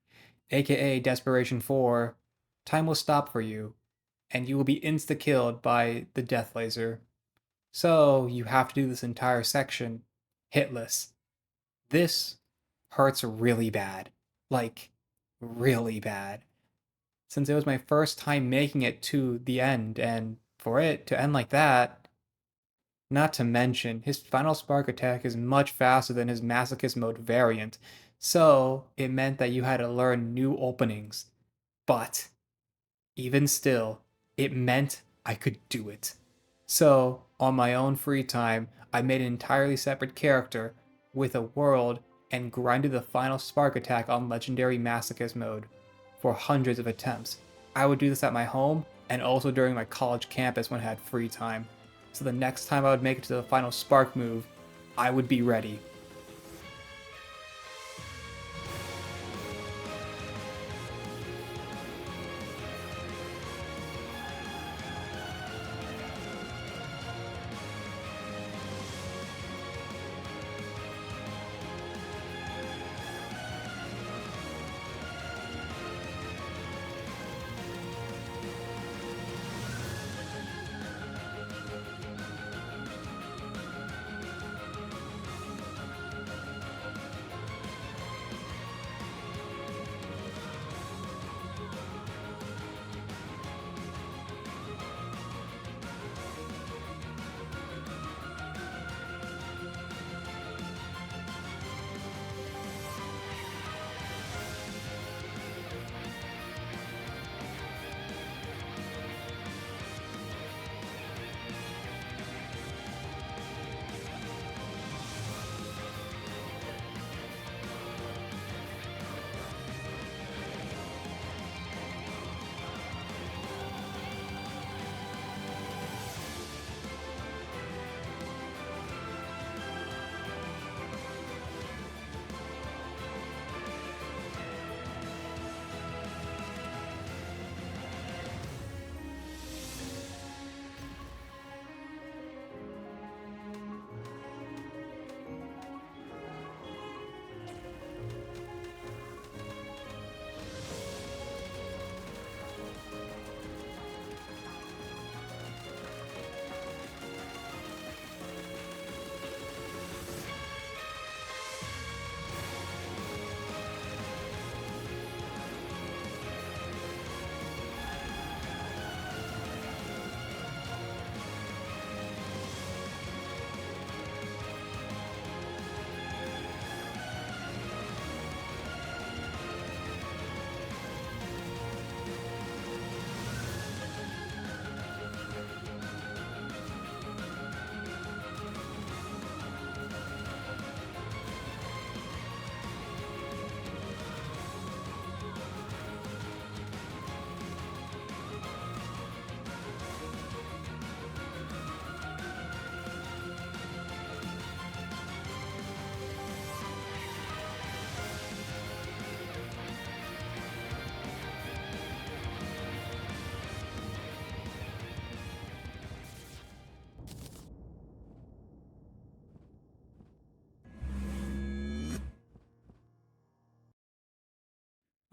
aka Desperation 4, time will stop for you, and you will be insta-killed by the death laser. So you have to do this entire section hitless. This hurts really bad. Like, really bad. Since it was my first time making it to the end, and for it to end like that, not to mention, his final spark attack is much faster than his Masochist mode variant, so it meant that you had to learn new openings. But, even still, it meant I could do it. So, on my own free time, I made an entirely separate character with a world and grinded the final spark attack on Legendary Masochist mode for hundreds of attempts. I would do this at my home and also during my college campus when I had free time. So the next time I would make it to the final spark move, I would be ready.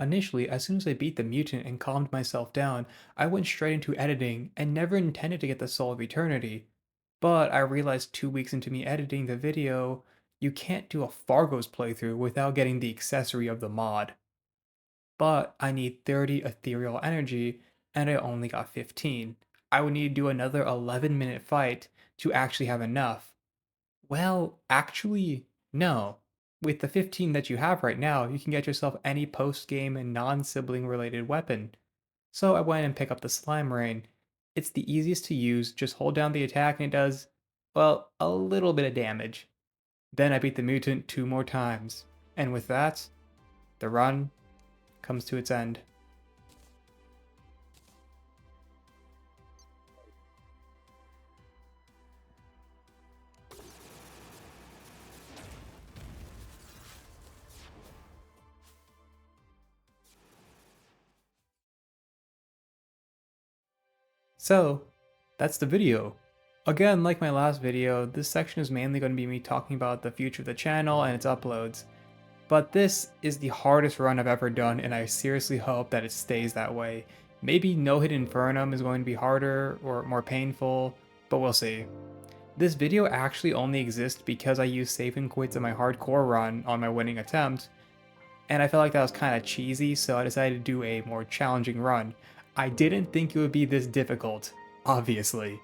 Initially, as soon as I beat the mutant and calmed myself down, I went straight into editing and never intended to get the Soul of Eternity. But I realized 2 weeks into me editing the video, you can't do a Fargos playthrough without getting the accessory of the mod. But I need 30 ethereal energy and I only got 15. I would need to do another 11-minute fight to actually have enough. Well, actually, no. With the 15 that you have right now, you can get yourself any post-game and non-sibling related weapon. So I went and picked up the Slime Rain. It's the easiest to use, just hold down the attack and it does, well, a little bit of damage. Then I beat the mutant 2 more times. And with that, the run comes to its end. So, that's the video. Again, like my last video, this section is mainly going to be me talking about the future of the channel and its uploads. But this is the hardest run I've ever done, and I seriously hope that it stays that way. Maybe No Hit Infernum is going to be harder or more painful, but we'll see. This video actually only exists because I used save and quits in my hardcore run on my winning attempt, and I felt like that was kind of cheesy, so I decided to do a more challenging run. I didn't think it would be this difficult, obviously.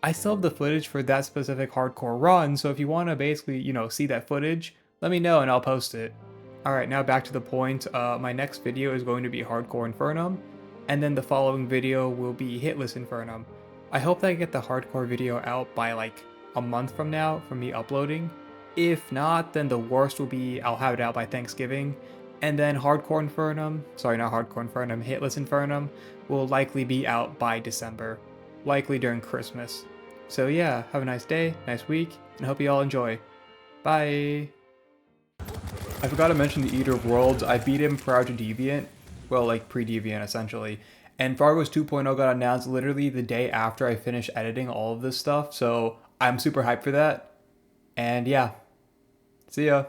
I still have the footage for that specific hardcore run, so if you want to basically, see that footage, let me know and I'll post it. Alright, now back to the point. My next video is going to be Hardcore Infernum, and then the following video will be Hitless Infernum. I hope that I get the hardcore video out by like a month from now from me uploading. If not, then the worst will be I'll have it out by Thanksgiving, and then Hardcore Infernum, sorry, not Hardcore Infernum, Hitless Infernum will likely be out by December, likely during Christmas. So yeah, have a nice day, nice week, and hope you all enjoy. Bye! I forgot to mention the Eater of Worlds. I beat him prior to Deviant, well, like pre-Deviant essentially. And Fargos 2.0 got announced literally the day after I finished editing all of this stuff, so I'm super hyped for that. And yeah, see ya.